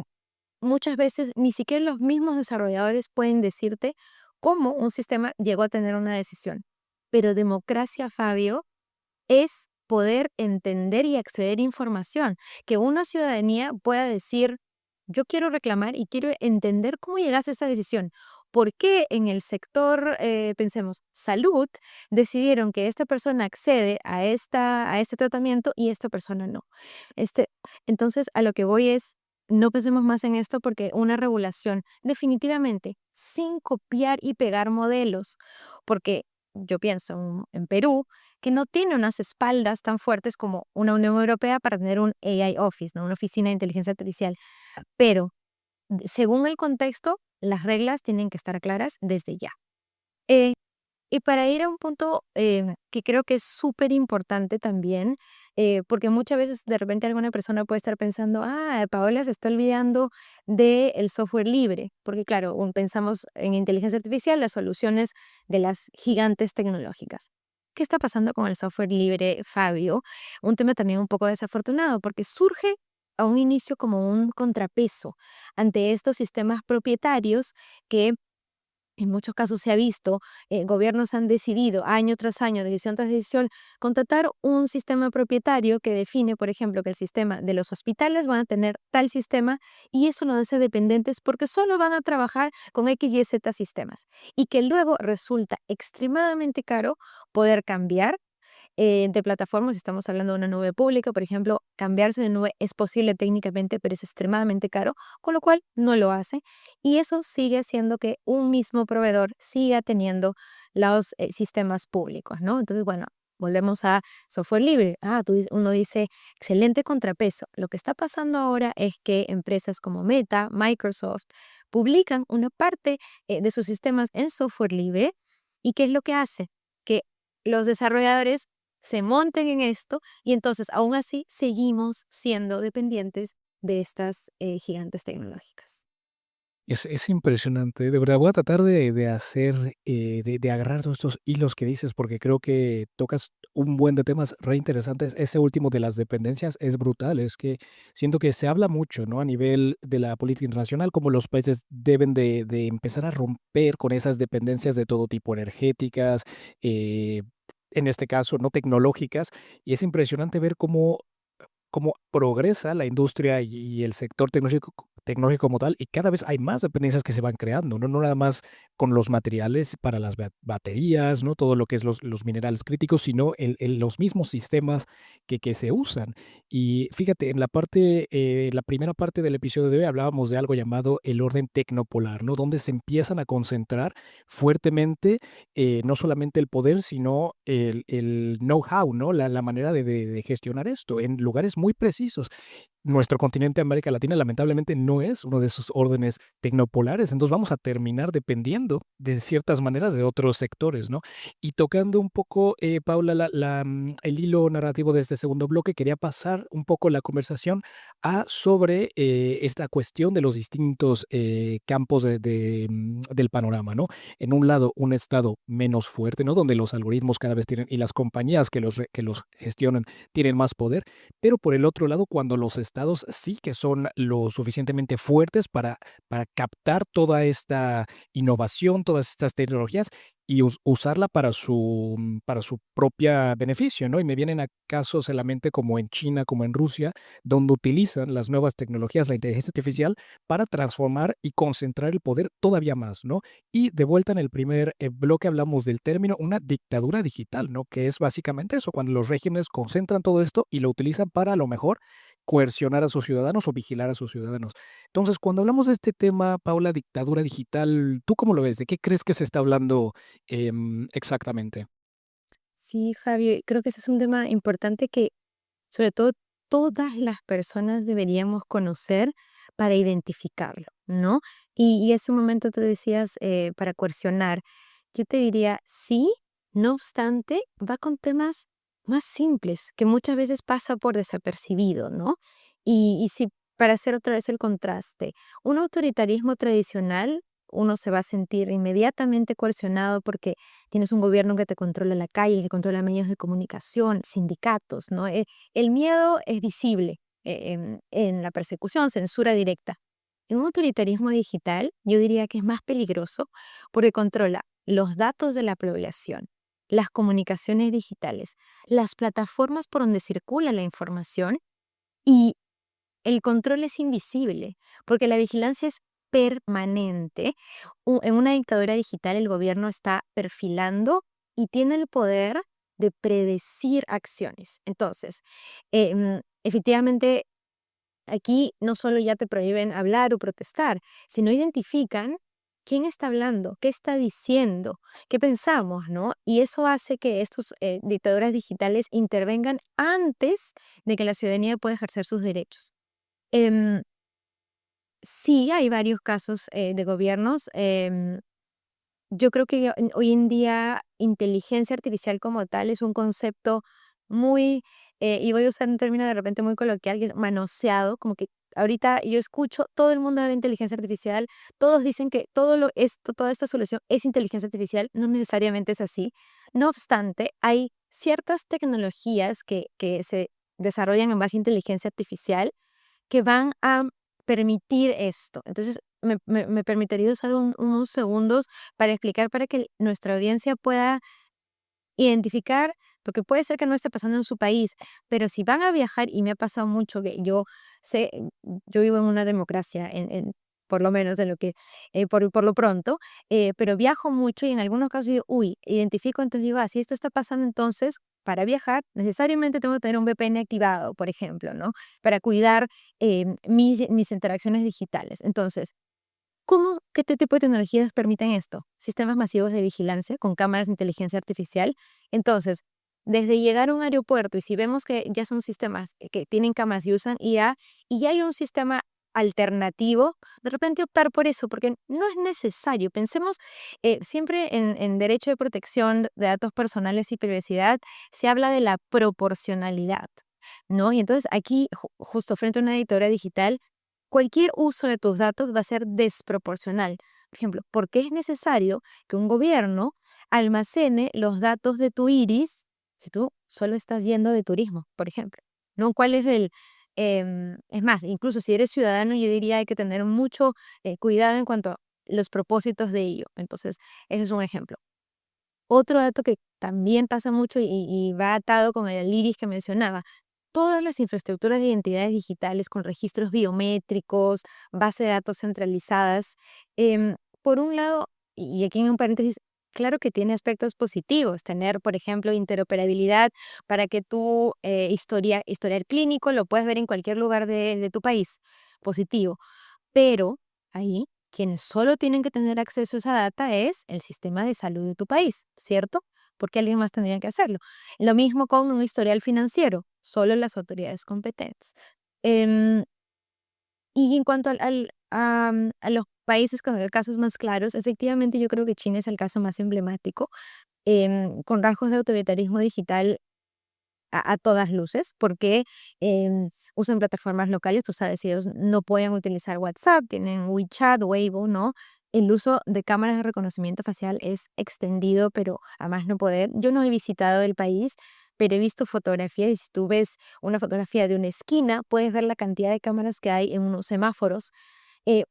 Muchas veces ni siquiera los mismos desarrolladores pueden decirte cómo un sistema llegó a tener una decisión. Pero democracia, Fabio, es poder entender y acceder a información, que una ciudadanía pueda decir, yo quiero reclamar y quiero entender cómo llegaste a esa decisión. ¿Por qué en el sector, pensemos, salud, decidieron que esta persona accede a este tratamiento y esta persona no? Este, entonces, a lo que voy es, no pensemos más en esto porque una regulación definitivamente sin copiar y pegar modelos, porque yo pienso en Perú, que no tiene unas espaldas tan fuertes como una Unión Europea para tener un AI Office, ¿no? Una oficina de inteligencia artificial. Pero según el contexto, las reglas tienen que estar claras desde ya. Eh, y para ir a un punto que creo que es súper importante también, porque muchas veces de repente alguna persona puede estar pensando, Paola se está olvidando del software libre, porque claro, pensamos en inteligencia artificial, las soluciones de las gigantes tecnológicas. ¿Qué está pasando con el software libre, Fabio? Un tema también un poco desafortunado, porque surge a un inicio como un contrapeso ante estos sistemas propietarios que en muchos casos se ha visto, gobiernos han decidido año tras año, decisión tras decisión, contratar un sistema propietario que define, por ejemplo, que el sistema de los hospitales van a tener tal sistema y eso nos hace dependientes porque solo van a trabajar con X, Y, Z sistemas y que luego resulta extremadamente caro poder cambiar de plataformas, si estamos hablando de una nube pública, por ejemplo, cambiarse de nube es posible técnicamente, pero es extremadamente caro, con lo cual no lo hace. Y eso sigue haciendo que un mismo proveedor siga teniendo los sistemas públicos, ¿no? Entonces, bueno, volvemos a software libre. Uno dice, excelente contrapeso. Lo que está pasando ahora es que empresas como Meta, Microsoft, publican una parte de sus sistemas en software libre. ¿Y qué es lo que hace? Que los desarrolladores se monten en esto y entonces aún así seguimos siendo dependientes de estas gigantes tecnológicas. Es impresionante, de verdad voy a tratar de hacer, de agarrar todos estos hilos que dices, porque creo que tocas un buen de temas re interesantes. Ese último de las dependencias es brutal, es que siento que se habla mucho, ¿no? A nivel de la política internacional, como los países deben de empezar a romper con esas dependencias de todo tipo, energéticas, eh, en este caso, no tecnológicas, y es impresionante ver cómo progresa la industria y el sector tecnológico como tal, y cada vez hay más dependencias que se van creando, ¿no? No nada más con los materiales para las baterías, ¿no? Todo lo que es los minerales críticos, sino los mismos sistemas que se usan. Y fíjate, la primera parte del episodio de hoy hablábamos de algo llamado el orden tecnopolar, ¿no? Donde se empiezan a concentrar fuertemente no solamente el poder, sino el know-how, ¿no? La manera de gestionar esto en lugares muy precisos. Nuestro continente, América Latina, lamentablemente no no es uno de esos órdenes tecnopolares, entonces vamos a terminar dependiendo de ciertas maneras de otros sectores, ¿no? Y tocando un poco, Paula, el hilo narrativo de este segundo bloque, quería pasar un poco la conversación a sobre esta cuestión de los distintos campos del panorama, ¿no? En un lado, un estado menos fuerte, ¿no? Donde los algoritmos cada vez tienen, y las compañías que los gestionan tienen más poder, pero por el otro lado, cuando los estados sí que son lo suficientemente fuertes para captar toda esta innovación, todas estas tecnologías y usarla para su propia beneficio, ¿no? Y me vienen a casos en la mente como en China, como en Rusia, donde utilizan las nuevas tecnologías, la inteligencia artificial, para transformar y concentrar el poder todavía más, ¿no? Y de vuelta en el primer bloque hablamos del término una dictadura digital, ¿no? Que es básicamente eso, cuando los regímenes concentran todo esto y lo utilizan para a lo mejor coercionar a sus ciudadanos o vigilar a sus ciudadanos. Entonces, cuando hablamos de este tema, Paula, dictadura digital, ¿tú cómo lo ves? ¿De qué crees que se está hablando exactamente? Sí, Javi, creo que ese es un tema importante que sobre todo todas las personas deberíamos conocer para identificarlo, ¿no? Y ese momento tú decías para coercionar, yo te diría sí, no obstante, va con temas más simples que muchas veces pasa por desapercibido, ¿no? Y si para hacer otra vez el contraste, un autoritarismo tradicional, uno se va a sentir inmediatamente coercionado porque tienes un gobierno que te controla la calle, que controla medios de comunicación, sindicatos, ¿no? El miedo es visible en la persecución, censura directa. En un autoritarismo digital, yo diría que es más peligroso porque controla los datos de la población, las comunicaciones digitales, las plataformas por donde circula la información y el control es invisible porque la vigilancia es permanente. En una dictadura digital el gobierno está perfilando y tiene el poder de predecir acciones. Entonces, efectivamente, aquí no solo ya te prohíben hablar o protestar, sino identifican quién está hablando, qué está diciendo, qué pensamos, ¿no? Y eso hace que estos dictaduras digitales intervengan antes de que la ciudadanía pueda ejercer sus derechos. Em, sí, hay varios casos de gobiernos. Yo creo que hoy en día inteligencia artificial como tal es un concepto muy, y voy a usar un término de repente muy coloquial, que es manoseado, como que ahorita yo escucho todo el mundo habla de inteligencia artificial, todos dicen que toda esta solución es inteligencia artificial, no necesariamente es así. No obstante, hay ciertas tecnologías que se desarrollan en base a inteligencia artificial que van a permitir esto. Entonces, me permitiría usar unos segundos para explicar para que nuestra audiencia pueda identificar, porque puede ser que no esté pasando en su país, pero si van a viajar, y me ha pasado mucho que yo sé, yo vivo en una democracia, por lo menos de lo que, por lo pronto, pero viajo mucho y en algunos casos digo, uy, identifico, entonces digo, si esto está pasando, entonces para viajar necesariamente tengo que tener un VPN activado, por ejemplo, ¿no? Para cuidar mis interacciones digitales. Entonces, qué tipo de tecnologías permiten esto? Sistemas masivos de vigilancia con cámaras de inteligencia artificial. Entonces, desde llegar a un aeropuerto y si vemos que ya son sistemas que tienen cámaras y usan IA y ya hay un sistema alternativo, de repente optar por eso, porque no es necesario. Pensemos siempre en derecho de protección de datos personales y privacidad, se habla de la proporcionalidad, ¿no? Y entonces aquí, justo frente a una editora digital, cualquier uso de tus datos va a ser desproporcional. Por ejemplo, ¿por qué es necesario que un gobierno almacene los datos de tu iris si tú solo estás yendo de turismo, por ejemplo? ¿No? ¿Cuál es es más, incluso si eres ciudadano, yo diría hay que tener mucho cuidado en cuanto a los propósitos de ello. Entonces, ese es un ejemplo. Otro dato que también pasa mucho y va atado con el iris que mencionaba, todas las infraestructuras de identidades digitales con registros biométricos, base de datos centralizadas, por un lado, y aquí en un paréntesis, claro que tiene aspectos positivos, tener, por ejemplo, interoperabilidad para que tu historial clínico lo puedas ver en cualquier lugar de tu país, positivo. Pero ahí quienes solo tienen que tener acceso a esa data es el sistema de salud de tu país, ¿cierto? Porque alguien más tendría que hacerlo. Lo mismo con un historial financiero, solo las autoridades competentes. Em, Y en cuanto a los países con casos más claros, efectivamente yo creo que China es el caso más emblemático, con rasgos de autoritarismo digital a todas luces, porque usan plataformas locales, tú sabes, si ellos no pueden utilizar WhatsApp, tienen WeChat, Weibo, ¿no? El uso de cámaras de reconocimiento facial es extendido, pero a más no poder. Yo no he visitado el país, pero he visto fotografías y si tú ves una fotografía de una esquina, puedes ver la cantidad de cámaras que hay en unos semáforos,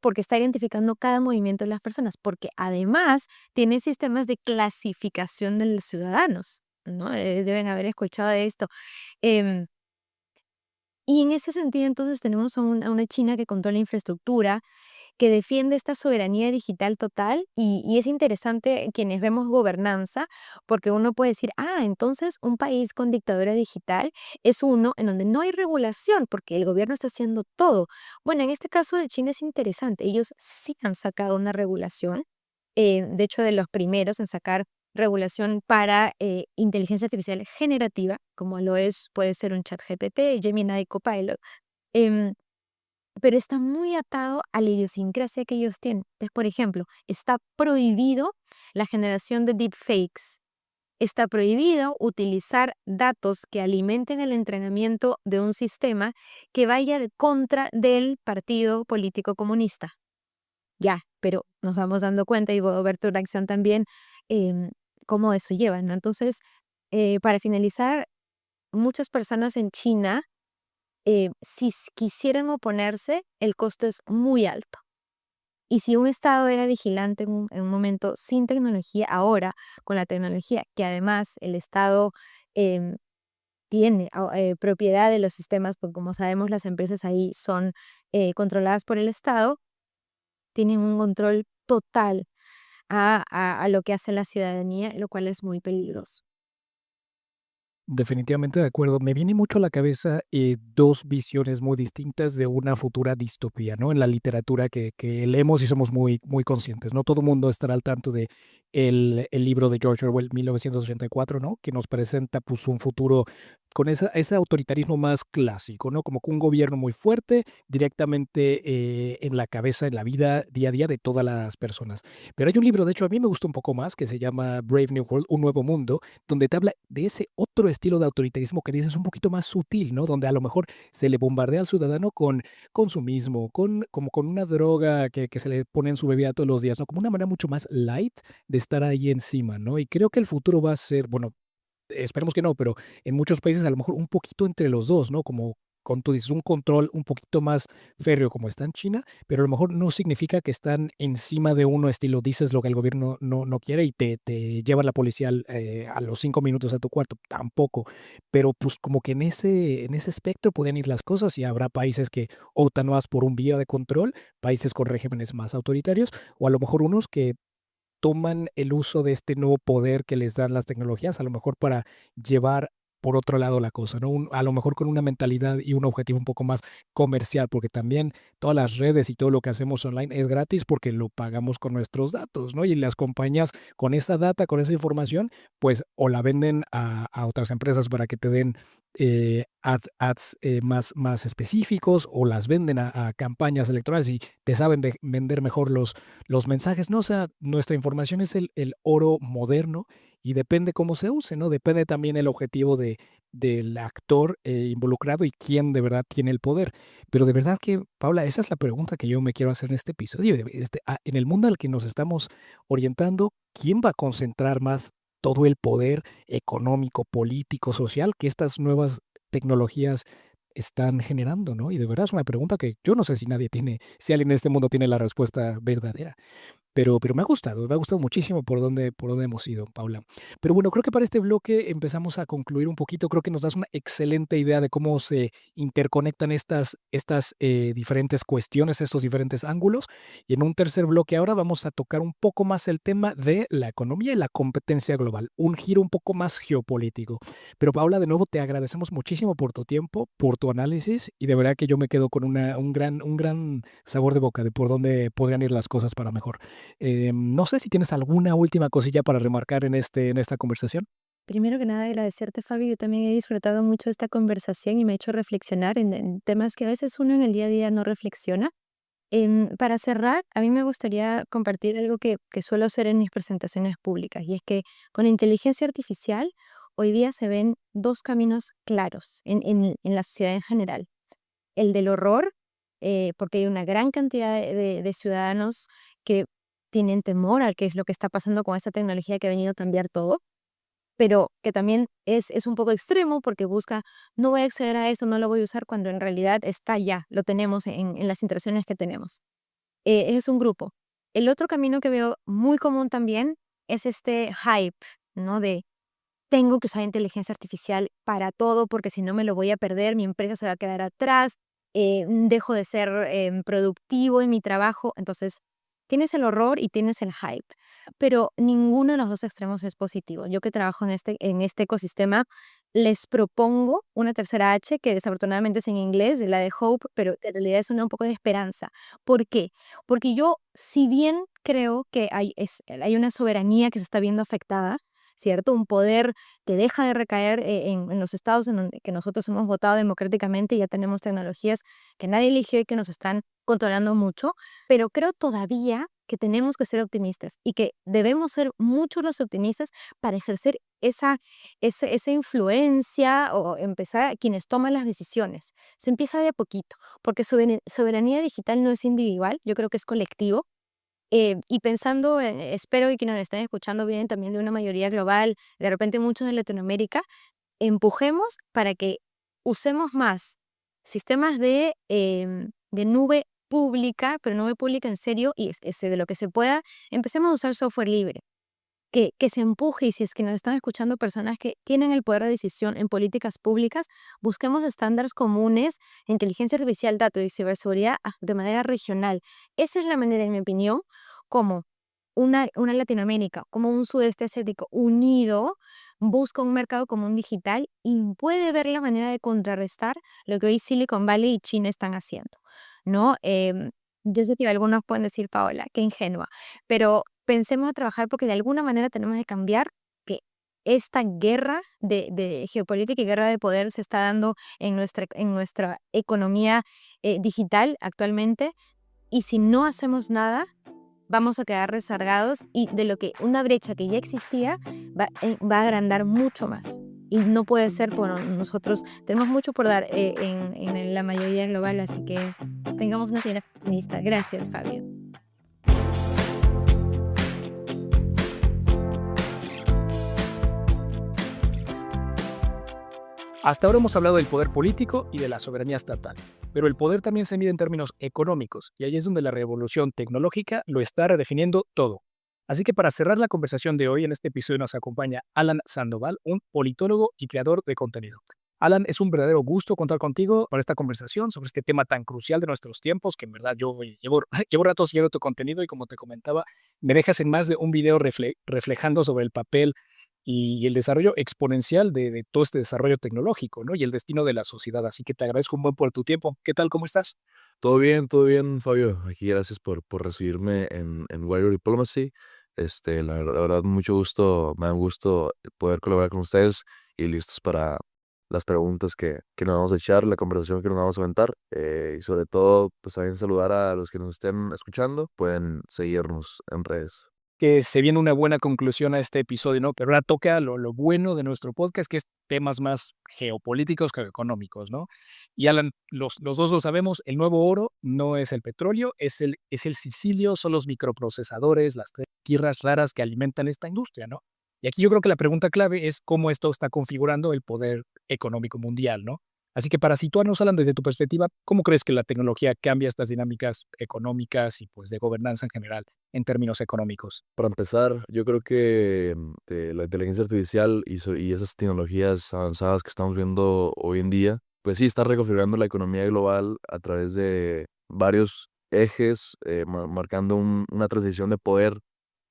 porque está identificando cada movimiento de las personas, porque además tiene sistemas de clasificación de los ciudadanos, ¿no? Deben haber escuchado de esto. Em, y en ese sentido, entonces, tenemos a una China que controla infraestructura, que defiende esta soberanía digital total y es interesante quienes vemos gobernanza, porque uno puede decir, entonces un país con dictadura digital es uno en donde no hay regulación, porque el gobierno está haciendo todo. Bueno, en este caso de China es interesante, ellos sí han sacado una regulación, de hecho de los primeros en sacar regulación para inteligencia artificial generativa, como lo es, puede ser un chat GPT, Gemini Copilot. em, pero está muy atado a la idiosincrasia que ellos tienen. Entonces, por ejemplo, está prohibido la generación de deepfakes. Está prohibido utilizar datos que alimenten el entrenamiento de un sistema que vaya de contra del partido político comunista. Ya, pero nos vamos dando cuenta y voy a ver tu reacción también, em, cómo eso lleva, ¿no? Entonces, para finalizar, muchas personas en China si quisieran oponerse, el costo es muy alto. Y si un Estado era vigilante en un momento sin tecnología, ahora con la tecnología, que además el Estado em, tiene propiedad de los sistemas, porque como sabemos las empresas ahí son controladas por el Estado, tienen un control total a lo que hace la ciudadanía, lo cual es muy peligroso. Definitivamente de acuerdo. Me viene mucho a la cabeza dos visiones muy distintas de una futura distopía, ¿no? En la literatura que leemos y somos muy, muy conscientes, ¿no? Todo el mundo estará al tanto de el libro de George Orwell, 1984, ¿no? Que nos presenta pues un futuro con ese autoritarismo más clásico, ¿no? Como que un gobierno muy fuerte directamente en la cabeza, en la vida día a día de todas las personas. Pero hay un libro, de hecho, a mí me gusta un poco más, que se llama Brave New World, Un Nuevo Mundo, donde te habla de ese otro estilo de autoritarismo que dices un poquito más sutil, ¿no? Donde a lo mejor se le bombardea al ciudadano con consumismo, como con una droga que se le pone en su bebida todos los días, ¿no? Como una manera mucho más light de estar ahí encima, ¿no? Y creo que el futuro va a ser, bueno, esperemos que no, pero en muchos países a lo mejor un poquito entre los dos, ¿no? Como con tú dices, un control un poquito más férreo como está en China, pero a lo mejor no significa que están encima de uno, estilo dices lo que el gobierno no quiere y te lleva la policía a los 5 minutos a tu cuarto, tampoco. Pero pues como que en ese espectro pueden ir las cosas y habrá países que optan más por un vía de control, países con regímenes más autoritarios, o a lo mejor unos que toman el uso de este nuevo poder que les dan las tecnologías, a lo mejor para llevar por otro lado la cosa, ¿no? A lo mejor con una mentalidad y un objetivo un poco más comercial, porque también todas las redes y todo lo que hacemos online es gratis porque lo pagamos con nuestros datos, ¿no? Y las compañías con esa data, con esa información, pues o la venden a otras empresas para que te den ads más específicos o las venden a campañas electorales y te saben vender mejor los mensajes, ¿no? O sea, nuestra información es el oro moderno y depende cómo se use, ¿no? Depende también el objetivo del actor involucrado y quién de verdad tiene el poder. Pero de verdad que, Paula, esa es la pregunta que yo me quiero hacer en este episodio. En el mundo al que nos estamos orientando, ¿quién va a concentrar más todo el poder económico, político, social que estas nuevas tecnologías están generando, ¿no? Y de verdad es una pregunta que yo no sé si alguien en este mundo tiene la respuesta verdadera. Pero me ha gustado muchísimo por dónde hemos ido, Paula. Pero bueno, creo que para este bloque empezamos a concluir un poquito. Creo que nos das una excelente idea de cómo se interconectan estas diferentes cuestiones, estos diferentes ángulos. Y en un tercer bloque ahora vamos a tocar un poco más el tema de la economía y la competencia global, un giro un poco más geopolítico. Pero Paula, de nuevo te agradecemos muchísimo por tu tiempo, por tu análisis y de verdad que yo me quedo con un gran sabor de boca de por dónde podrían ir las cosas para mejor. No sé si tienes alguna última cosilla para remarcar en esta conversación. Primero que nada, agradecerte, Fabio. Yo también he disfrutado mucho esta conversación y me ha hecho reflexionar en temas que a veces uno en el día a día no reflexiona. Para cerrar, a mí me gustaría compartir algo que suelo hacer en mis presentaciones públicas, y es que con la inteligencia artificial hoy día se ven dos caminos claros en la sociedad en general. El del horror, porque hay una gran cantidad de ciudadanos que tienen temor a qué es lo que está pasando con esta tecnología que ha venido a cambiar todo, pero que también es un poco extremo porque busca, no voy a acceder a esto, no lo voy a usar, cuando en realidad está ya, lo tenemos en las interacciones que tenemos. Ese es un grupo. El otro camino que veo muy común también es este hype, ¿no? De tengo que usar inteligencia artificial para todo porque si no me lo voy a perder, mi empresa se va a quedar atrás, dejo de ser productivo en mi trabajo. Entonces, tienes el horror y tienes el hype, pero ninguno de los dos extremos es positivo. Yo que trabajo en este ecosistema, les propongo una tercera H que desafortunadamente es en inglés, la de hope, pero en realidad es un poco de esperanza. ¿Por qué? Porque yo, si bien creo que hay una soberanía que se está viendo afectada, ¿cierto? Un poder que deja de recaer en los estados en donde que nosotros hemos votado democráticamente y ya tenemos tecnologías que nadie eligió y que nos están controlando mucho, pero creo todavía que tenemos que ser optimistas y que debemos ser muchos los optimistas para ejercer esa influencia o empezar a quienes toman las decisiones. Se empieza de a poquito, porque soberanía digital no es individual, yo creo que es colectivo. Y pensando, espero y quienes nos estén escuchando vienen también de una mayoría global, de repente muchos de Latinoamérica, empujemos para que usemos más sistemas de nube pública, pero nube pública en serio, y ese de lo que se pueda, empecemos a usar software libre. Que se empuje, y si es que nos están escuchando personas que tienen el poder de decisión en políticas públicas, busquemos estándares comunes de inteligencia artificial, datos y ciberseguridad de manera regional. Esa es la manera, en mi opinión, como una Latinoamérica, como un sudeste asiático unido, busca un mercado común digital y puede ver la manera de contrarrestar lo que hoy Silicon Valley y China están haciendo, ¿no? Yo sé que algunos pueden decir, Paola, qué ingenua, pero pensemos a trabajar porque de alguna manera tenemos que cambiar que esta guerra de geopolítica y guerra de poder se está dando en nuestra economía digital actualmente, y si no hacemos nada, vamos a quedar rezagados y de lo que una brecha que ya existía va a agrandar mucho más. Y no puede ser por nosotros. Tenemos mucho por dar en la mayoría global, así que tengamos una señora feminista. Gracias, Fabio. Hasta ahora hemos hablado del poder político y de la soberanía estatal, pero el poder también se mide en términos económicos, y ahí es donde la revolución tecnológica lo está redefiniendo todo. Así que para cerrar la conversación de hoy, en este episodio nos acompaña Alan Sandoval, un politólogo y creador de contenido. Alan, es un verdadero gusto contar contigo para esta conversación sobre este tema tan crucial de nuestros tiempos, que en verdad yo llevo rato siguiendo tu contenido y como te comentaba, me dejas en más de un video reflejando sobre el papel y el desarrollo exponencial de todo este desarrollo tecnológico, ¿no? Y el destino de la sociedad. Así que te agradezco un buen por tu tiempo. ¿Qué tal? ¿Cómo estás? Todo bien, Fabio. Aquí gracias por recibirme en Warrior Diplomacy. La verdad, mucho gusto, me da gusto poder colaborar con ustedes y listos para las preguntas que nos vamos a echar, la conversación que nos vamos a aventar. Y sobre todo, pues también saludar a los que nos estén escuchando. Pueden seguirnos en redes. Que se viene una buena conclusión a este episodio, ¿no? Pero ahora toca lo bueno de nuestro podcast, que es temas más geopolíticos que económicos, ¿no? Y Alan, los dos lo sabemos, el nuevo oro no es el petróleo, es el silicio, son los microprocesadores, las tierras raras que alimentan esta industria, ¿no? Y aquí yo creo que la pregunta clave es cómo esto está configurando el poder económico mundial, ¿no? Así que para situarnos, Alan, desde tu perspectiva, ¿cómo crees que la tecnología cambia estas dinámicas económicas y pues de gobernanza en general en términos económicos? Para empezar, yo creo que la inteligencia artificial y esas tecnologías avanzadas que estamos viendo hoy en día, pues sí, está reconfigurando la economía global a través de varios ejes, marcando una transición de poder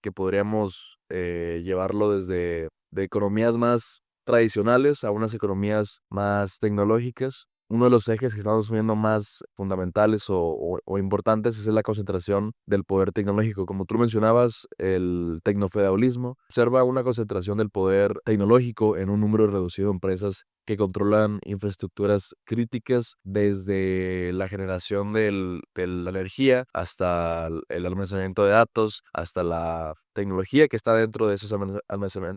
que podríamos llevarlo desde de economías más tradicionales a unas economías más tecnológicas. uno de los ejes que estamos viendo más fundamentales o importantes es la concentración del poder tecnológico. Como tú mencionabas, el tecnofeudalismo observa una concentración del poder tecnológico en un número reducido de empresas que controlan infraestructuras críticas desde la generación de la energía hasta el almacenamiento de datos, hasta la tecnología que está dentro de esos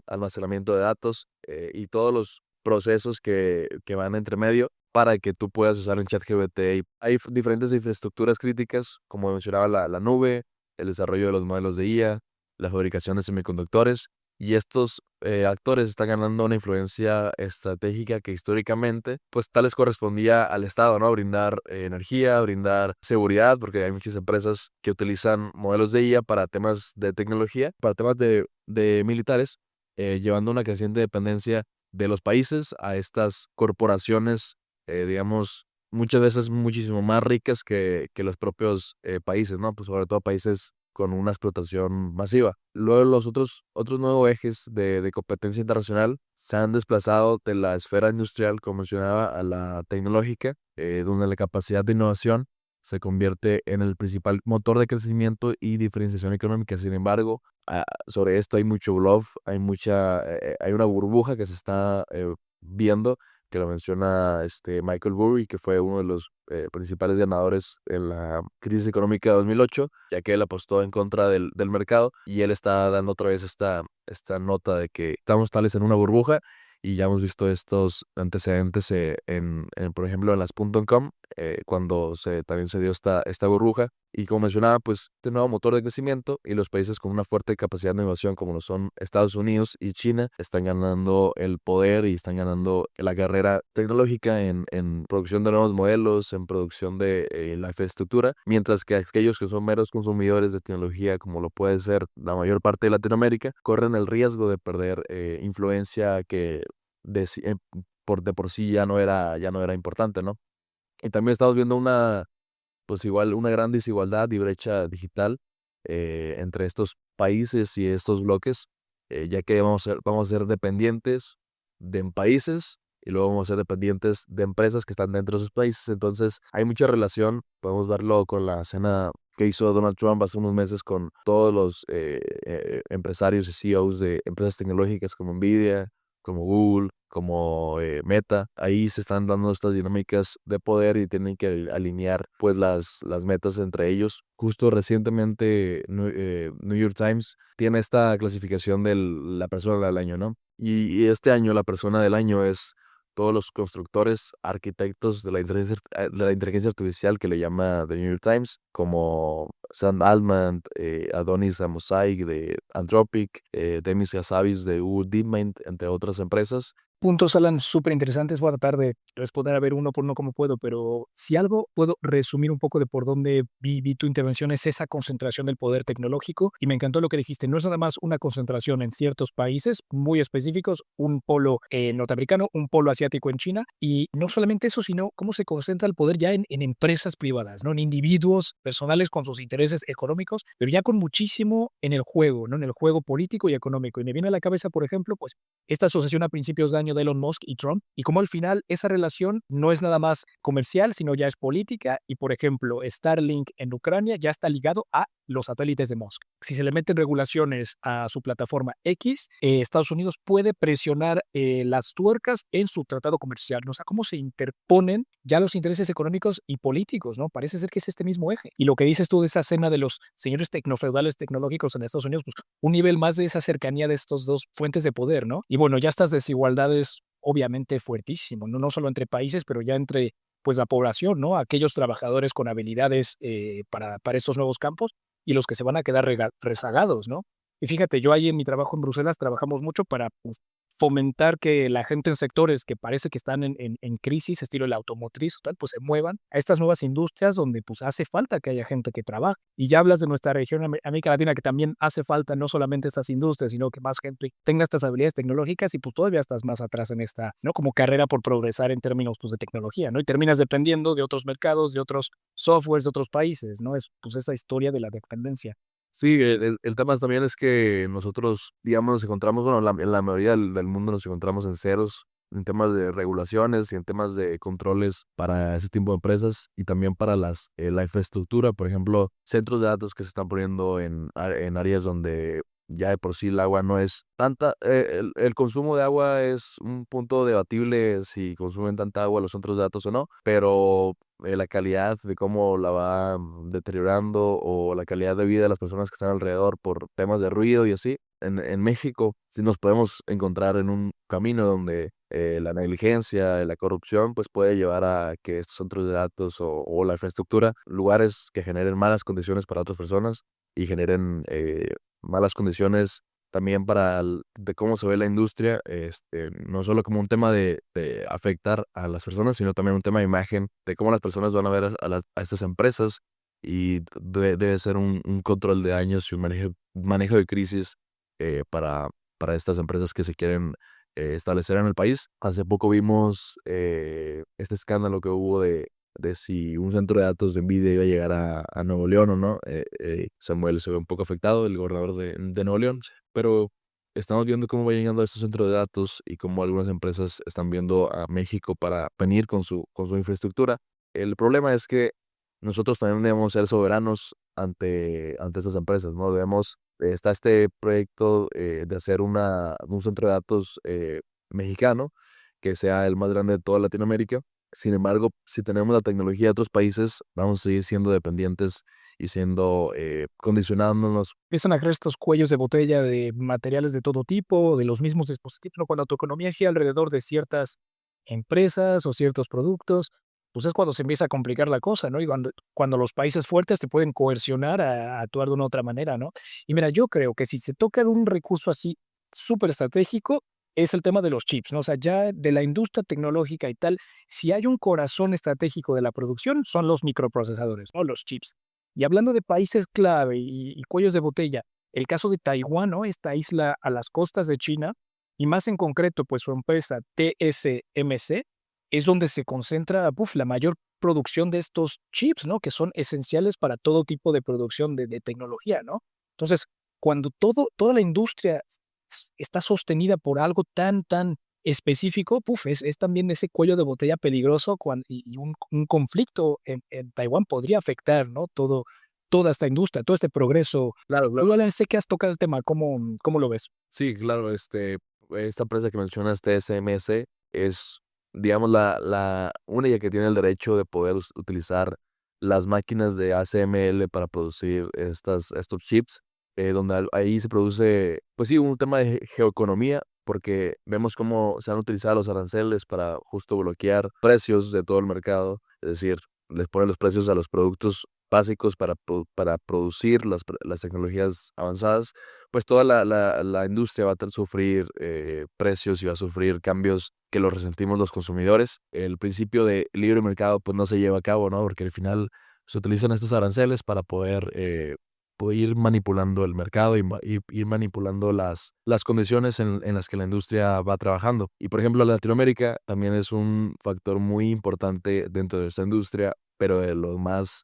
almacenamiento de datos y todos los procesos que van entre medio para que tú puedas usar un ChatGPT. Hay diferentes infraestructuras críticas, como mencionaba la nube, el desarrollo de los modelos de IA, la fabricación de semiconductores, y estos actores están ganando una influencia estratégica que históricamente, pues tal les correspondía al Estado, ¿no? Brindar energía, brindar seguridad, porque hay muchas empresas que utilizan modelos de IA para temas de tecnología, para temas de militares, llevando una creciente dependencia de los países a estas corporaciones, digamos, muchas veces muchísimo más ricas que los propios países, ¿no? Pues sobre todo países con una explotación masiva. Luego los otros nuevos ejes de competencia internacional se han desplazado de la esfera industrial, como mencionaba, a la tecnológica, donde la capacidad de innovación se convierte en el principal motor de crecimiento y diferenciación económica. Sin embargo, sobre esto hay mucho bluff, hay una burbuja que se está viendo, que lo menciona Michael Burry, que fue uno de los principales ganadores en la crisis económica de 2008, ya que él apostó en contra del mercado, y él está dando otra vez esta nota de que estamos tales en una burbuja, y ya hemos visto estos antecedentes por ejemplo, en las .com, cuando también se dio esta burbuja. Y como mencionaba, pues este nuevo motor de crecimiento y los países con una fuerte capacidad de innovación como lo son Estados Unidos y China están ganando el poder y están ganando la carrera tecnológica en producción de nuevos modelos, en producción de la infraestructura, mientras que aquellos que son meros consumidores de tecnología, como lo puede ser la mayor parte de Latinoamérica, corren el riesgo de perder influencia que de por sí ya no era importante, ¿no? Y también estamos viendo pues igual una gran desigualdad y brecha digital entre estos países y estos bloques, ya que vamos a ser dependientes de países y luego vamos a ser dependientes de empresas que están dentro de esos países. Entonces hay mucha relación, podemos verlo con la cena que hizo Donald Trump hace unos meses con todos los empresarios y CEOs de empresas tecnológicas como Nvidia, como Google, como Meta. Ahí se están dando estas dinámicas de poder y tienen que alinear pues las metas entre ellos. Justo recientemente New York Times tiene esta clasificación de la persona del año, ¿no? Y este año la persona del año es todos los constructores, arquitectos de la inteligencia artificial, que le llama The New York Times, como Sam Altman, Adonis Mosaic de Anthropic, Demis Hassabis de Google DeepMind, entre otras empresas. Puntos, Alan, súper interesantes. Voy a tratar de responder a ver uno por uno como puedo, pero si algo puedo resumir un poco de por dónde vi tu intervención es esa concentración del poder tecnológico, y me encantó lo que dijiste. No es nada más una concentración en ciertos países muy específicos, un polo norteamericano, un polo asiático en China, y no solamente eso, sino cómo se concentra el poder ya en empresas privadas, ¿no? En individuos personales con sus intereses económicos, pero ya con muchísimo en el juego, ¿no? En el juego político y económico. Y me viene a la cabeza, por ejemplo, pues esta asociación a principios de año de Elon Musk y Trump, y cómo al final esa relación no es nada más comercial, sino ya es política. Y por ejemplo, Starlink en Ucrania ya está ligado a los satélites de Musk. Si se le meten regulaciones a su plataforma X, Estados Unidos puede presionar las tuercas en su tratado comercial, ¿no? O sea, cómo se interponen ya los intereses económicos y políticos, ¿no? Parece ser que es este mismo eje. Y lo que dices tú de esa escena de los señores tecnofeudales tecnológicos en Estados Unidos, pues un nivel más de esa cercanía de estos dos fuentes de poder, ¿no? Y bueno, ya estas desigualdades obviamente fuertísimo, ¿no? No solo entre países, pero ya entre pues la población, ¿no? Aquellos trabajadores con habilidades para estos nuevos campos y los que se van a quedar rezagados, ¿no? Y fíjate, yo ahí en mi trabajo en Bruselas trabajamos mucho para pues, fomentar que la gente en sectores que parece que están en crisis, estilo la automotriz o tal, pues se muevan a estas nuevas industrias donde pues hace falta que haya gente que trabaje. Y ya hablas de nuestra región América Latina, que también hace falta no solamente estas industrias, sino que más gente tenga estas habilidades tecnológicas, y pues todavía estás más atrás en esta, ¿no? Como carrera por progresar en términos pues de tecnología, ¿no? Y terminas dependiendo de otros mercados, de otros softwares, de otros países, ¿no? Es pues esa historia de la dependencia. Sí, el tema también es que nosotros, digamos, nos encontramos, bueno, en la mayoría del mundo nos encontramos en ceros en temas de regulaciones y en temas de controles para ese tipo de empresas y también para la infraestructura, por ejemplo, centros de datos que se están poniendo en áreas donde ya de por sí el agua no es tanta, el consumo de agua es un punto debatible si consumen tanta agua los centros de datos o no, pero la calidad de cómo la va deteriorando o la calidad de vida de las personas que están alrededor por temas de ruido y así. En México sí nos podemos encontrar en un camino donde la negligencia, la corrupción, pues puede llevar a que estos centros de datos o la infraestructura, lugares que generen malas condiciones para otras personas y generen malas condiciones también de cómo se ve la industria, no solo como un tema de afectar a las personas, sino también un tema de imagen, de cómo las personas van a ver a estas empresas y debe ser un control de daños y un manejo de crisis para estas empresas que se quieren establecer en el país. Hace poco vimos este escándalo que hubo de si un centro de datos de NVIDIA iba a llegar a Nuevo León o no. Samuel se ve un poco afectado, el gobernador de Nuevo León, pero estamos viendo cómo va llegando a estos centros de datos y cómo algunas empresas están viendo a México para venir con su infraestructura. El problema es que nosotros también debemos ser soberanos ante estas empresas, ¿no? Está este proyecto de hacer un centro de datos mexicano que sea el más grande de toda Latinoamérica. Sin embargo, si tenemos la tecnología de otros países, vamos a seguir siendo dependientes y condicionándonos. Empiezan a crear estos cuellos de botella de materiales de todo tipo, de los mismos dispositivos, ¿no? Cuando tu economía gira alrededor de ciertas empresas o ciertos productos, pues es cuando se empieza a complicar la cosa, ¿no? Y cuando los países fuertes te pueden coercionar a actuar de una otra manera, ¿no? Y mira, yo creo que si se toca un recurso así súper estratégico, es el tema de los chips, ¿no? O sea, ya de la industria tecnológica y tal, si hay un corazón estratégico de la producción, son los microprocesadores, ¿no? Los chips. Y hablando de países clave y cuellos de botella, el caso de Taiwán, ¿no? Esta isla a las costas de China, y más en concreto, pues su empresa TSMC, es donde se concentra, la mayor producción de estos chips, ¿no? Que son esenciales para todo tipo de producción de tecnología, ¿no? Entonces, cuando toda la industria está sostenida por algo tan específico, es también ese cuello de botella peligroso y un conflicto en Taiwán podría afectar, ¿no? Toda esta industria, todo este progreso. Claro, claro. Tú, Alan, sé que has tocado el tema, ¿cómo lo ves? Sí, claro, esta empresa que mencionas, TSMC, es, digamos, la única que tiene el derecho de poder utilizar las máquinas de ASML para producir estos chips, donde ahí se produce, pues sí, un tema de geoeconomía, porque vemos cómo se han utilizado los aranceles para justo bloquear precios de todo el mercado, es decir, les ponen los precios a los productos básicos para producir las tecnologías avanzadas, pues toda la industria va a sufrir precios y va a sufrir cambios que los resentimos los consumidores. El principio de libre mercado pues no se lleva a cabo, ¿no? Porque al final se utilizan estos aranceles para poder ir manipulando el mercado y ir manipulando las condiciones en las que la industria va trabajando. Y por ejemplo, Latinoamérica también es un factor muy importante dentro de esta industria, pero en lo más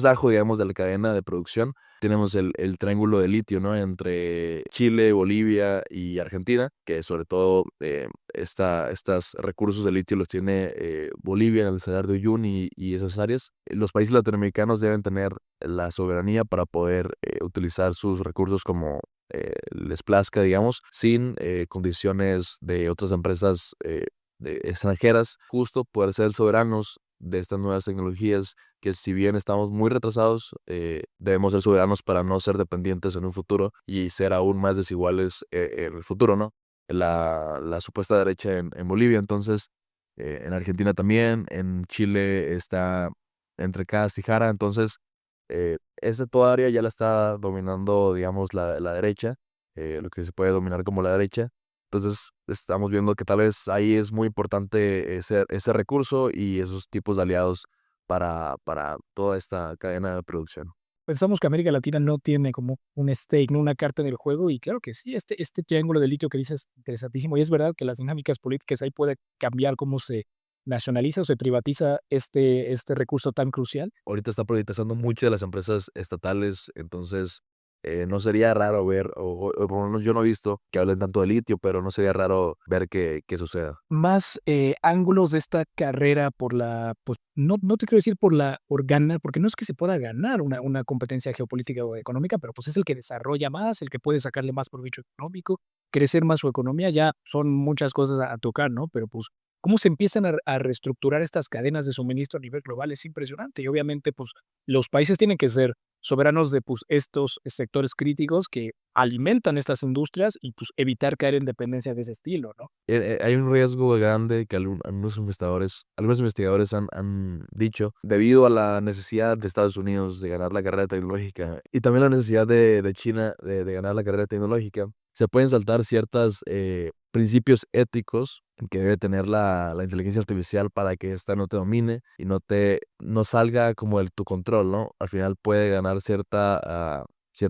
bajo, digamos, de la cadena de producción, tenemos el triángulo de litio, ¿no? Entre Chile, Bolivia y Argentina, que sobre todo estos recursos de litio los tiene Bolivia en el Salar de Uyuni y esas áreas. Los países latinoamericanos deben tener la soberanía para poder utilizar sus recursos como les plazca, digamos, sin condiciones de otras empresas extranjeras, justo poder ser soberanos de estas nuevas tecnologías que si bien estamos muy retrasados, debemos ser soberanos para no ser dependientes en un futuro y ser aún más desiguales en el futuro, ¿no? La supuesta derecha en Bolivia, entonces, en Argentina también, en Chile está entre Cas y Jara, entonces, toda área ya la está dominando, digamos, la derecha, lo que se puede dominar como la derecha. Entonces, estamos viendo que tal vez ahí es muy importante ese recurso y esos tipos de aliados para toda esta cadena de producción. Pensamos que América Latina no tiene como un stake, ¿no? Una carta en el juego, y claro que sí, este triángulo de litio que dices es interesantísimo, y es verdad que las dinámicas políticas ahí puede cambiar cómo se nacionaliza o se privatiza este recurso tan crucial. Ahorita está privatizando muchas de las empresas estatales, entonces no sería raro ver, o por lo menos yo no he visto que hablen tanto de litio, pero no sería raro ver que suceda. Más ángulos de esta carrera por la, pues no te quiero decir por ganar, porque no es que se pueda ganar una competencia geopolítica o económica, pero pues es el que desarrolla más, el que puede sacarle más provecho económico, crecer más su economía, ya son muchas cosas a tocar, ¿no? Pero pues cómo se empiezan a reestructurar estas cadenas de suministro a nivel global es impresionante y obviamente pues los países tienen que ser soberanos de pues, estos sectores críticos que alimentan estas industrias y pues evitar caer en dependencias de ese estilo, ¿no? Hay un riesgo grande que algunos investigadores han dicho, debido a la necesidad de Estados Unidos de ganar la carrera tecnológica y también la necesidad de China de ganar la carrera tecnológica, se pueden saltar ciertos principios éticos que debe tener la inteligencia artificial para que ésta no te domine y no salga como de tu control, ¿no? Al final puede ganar cierta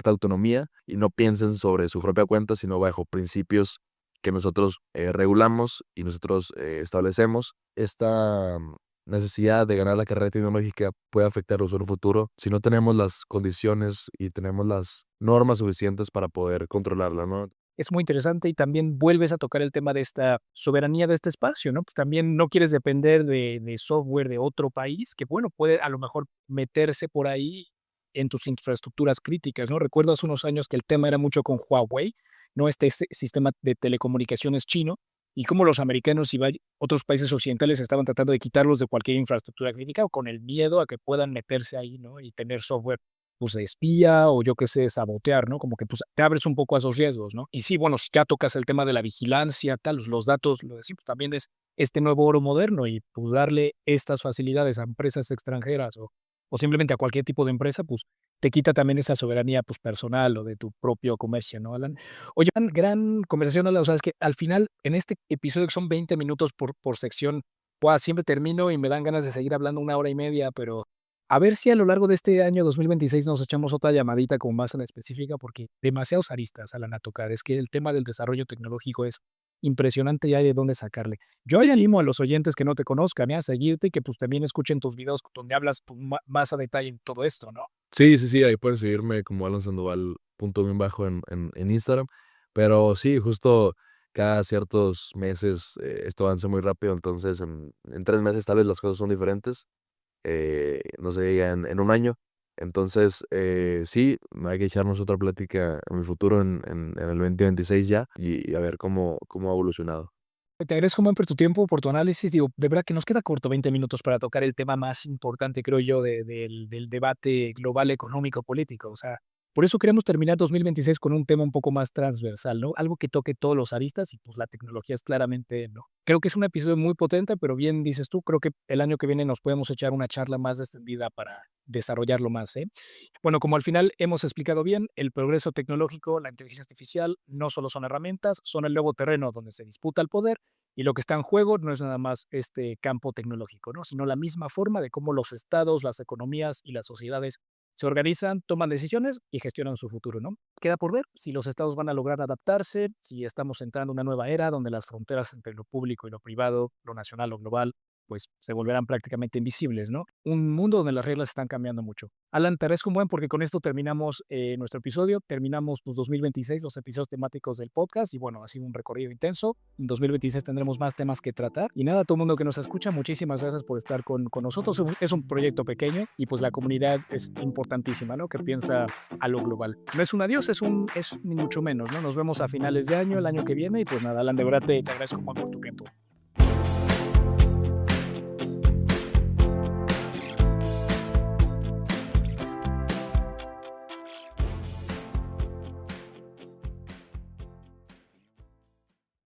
autonomía y no piensen sobre su propia cuenta, sino bajo principios que nosotros regulamos y nosotros establecemos. Esta necesidad de ganar la carrera tecnológica puede afectarnos en un futuro si no tenemos las condiciones y tenemos las normas suficientes para poder controlarla, ¿no? Es muy interesante y también vuelves a tocar el tema de esta soberanía de este espacio, ¿no? Pues también no quieres depender de software de otro país que, bueno, puede a lo mejor meterse por ahí en tus infraestructuras críticas, ¿no? Recuerdo hace unos años que el tema era mucho con Huawei, ¿no? Este sistema de telecomunicaciones chino y cómo los americanos y otros países occidentales estaban tratando de quitarlos de cualquier infraestructura crítica o con el miedo a que puedan meterse ahí, ¿no? Y tener software pues de espía o yo qué sé, sabotear, ¿no? Como que pues te abres un poco a esos riesgos, ¿no? Y sí, bueno, si ya tocas el tema de la vigilancia, tal, los datos, lo decimos, también es este nuevo oro moderno y pues darle estas facilidades a empresas extranjeras o simplemente a cualquier tipo de empresa, pues te quita también esa soberanía pues personal o de tu propio comercio, ¿no, Alan? Oye, gran conversación, Alan, o sea, es que al final, en este episodio que son 20 minutos por sección, pues siempre termino y me dan ganas de seguir hablando una hora y media, pero a ver si a lo largo de este año 2026 nos echamos otra llamadita como más en específica, porque demasiados aristas, Alan, a tocar. Es que el tema del desarrollo tecnológico es impresionante y hay de dónde sacarle. Yo le animo a los oyentes que no te conozcan, a seguirte y que pues también escuchen tus videos donde hablas pues, más a detalle en todo esto, ¿no? Sí, ahí pueden seguirme como Alan Sandoval punto bien bajo en Instagram, pero sí, justo cada ciertos meses esto avanza muy rápido, entonces en 3 meses tal vez las cosas son diferentes, no se diga en un año. Entonces, sí, hay que echarnos otra plática en mi futuro en el 2026 ya y a ver cómo ha evolucionado. Te agradezco, man, por tu tiempo, por tu análisis. Digo, de verdad que nos queda corto 20 minutos para tocar el tema más importante, creo yo, del debate global económico político. O sea, por eso queremos terminar 2026 con un tema un poco más transversal, ¿no? Algo que toque todos los aristas y pues la tecnología es claramente, ¿no? Creo que es un episodio muy potente, pero bien dices tú, creo que el año que viene nos podemos echar una charla más extendida para desarrollarlo más, ¿eh? Bueno, como al final hemos explicado bien, el progreso tecnológico, la inteligencia artificial, no solo son herramientas, son el nuevo terreno donde se disputa el poder y lo que está en juego no es nada más este campo tecnológico, ¿no? Sino la misma forma de cómo los estados, las economías y las sociedades se organizan, toman decisiones y gestionan su futuro, ¿no? Queda por ver si los estados van a lograr adaptarse, si estamos entrando en una nueva era donde las fronteras entre lo público y lo privado, lo nacional o global, pues se volverán prácticamente invisibles, ¿no? Un mundo donde las reglas están cambiando mucho. Alan, te agradezco un buen porque con esto terminamos nuestro episodio, terminamos pues 2026, los episodios temáticos del podcast y bueno, ha sido un recorrido intenso. En 2026 tendremos más temas que tratar y nada, a todo el mundo que nos escucha, muchísimas gracias por estar con nosotros. Es un proyecto pequeño y pues la comunidad es importantísima, ¿no? Que piensa a lo global. No es un adiós, es ni mucho menos, ¿no? Nos vemos a finales de año, el año que viene y pues nada, Alan, de verdad te agradezco un buen por tu tiempo.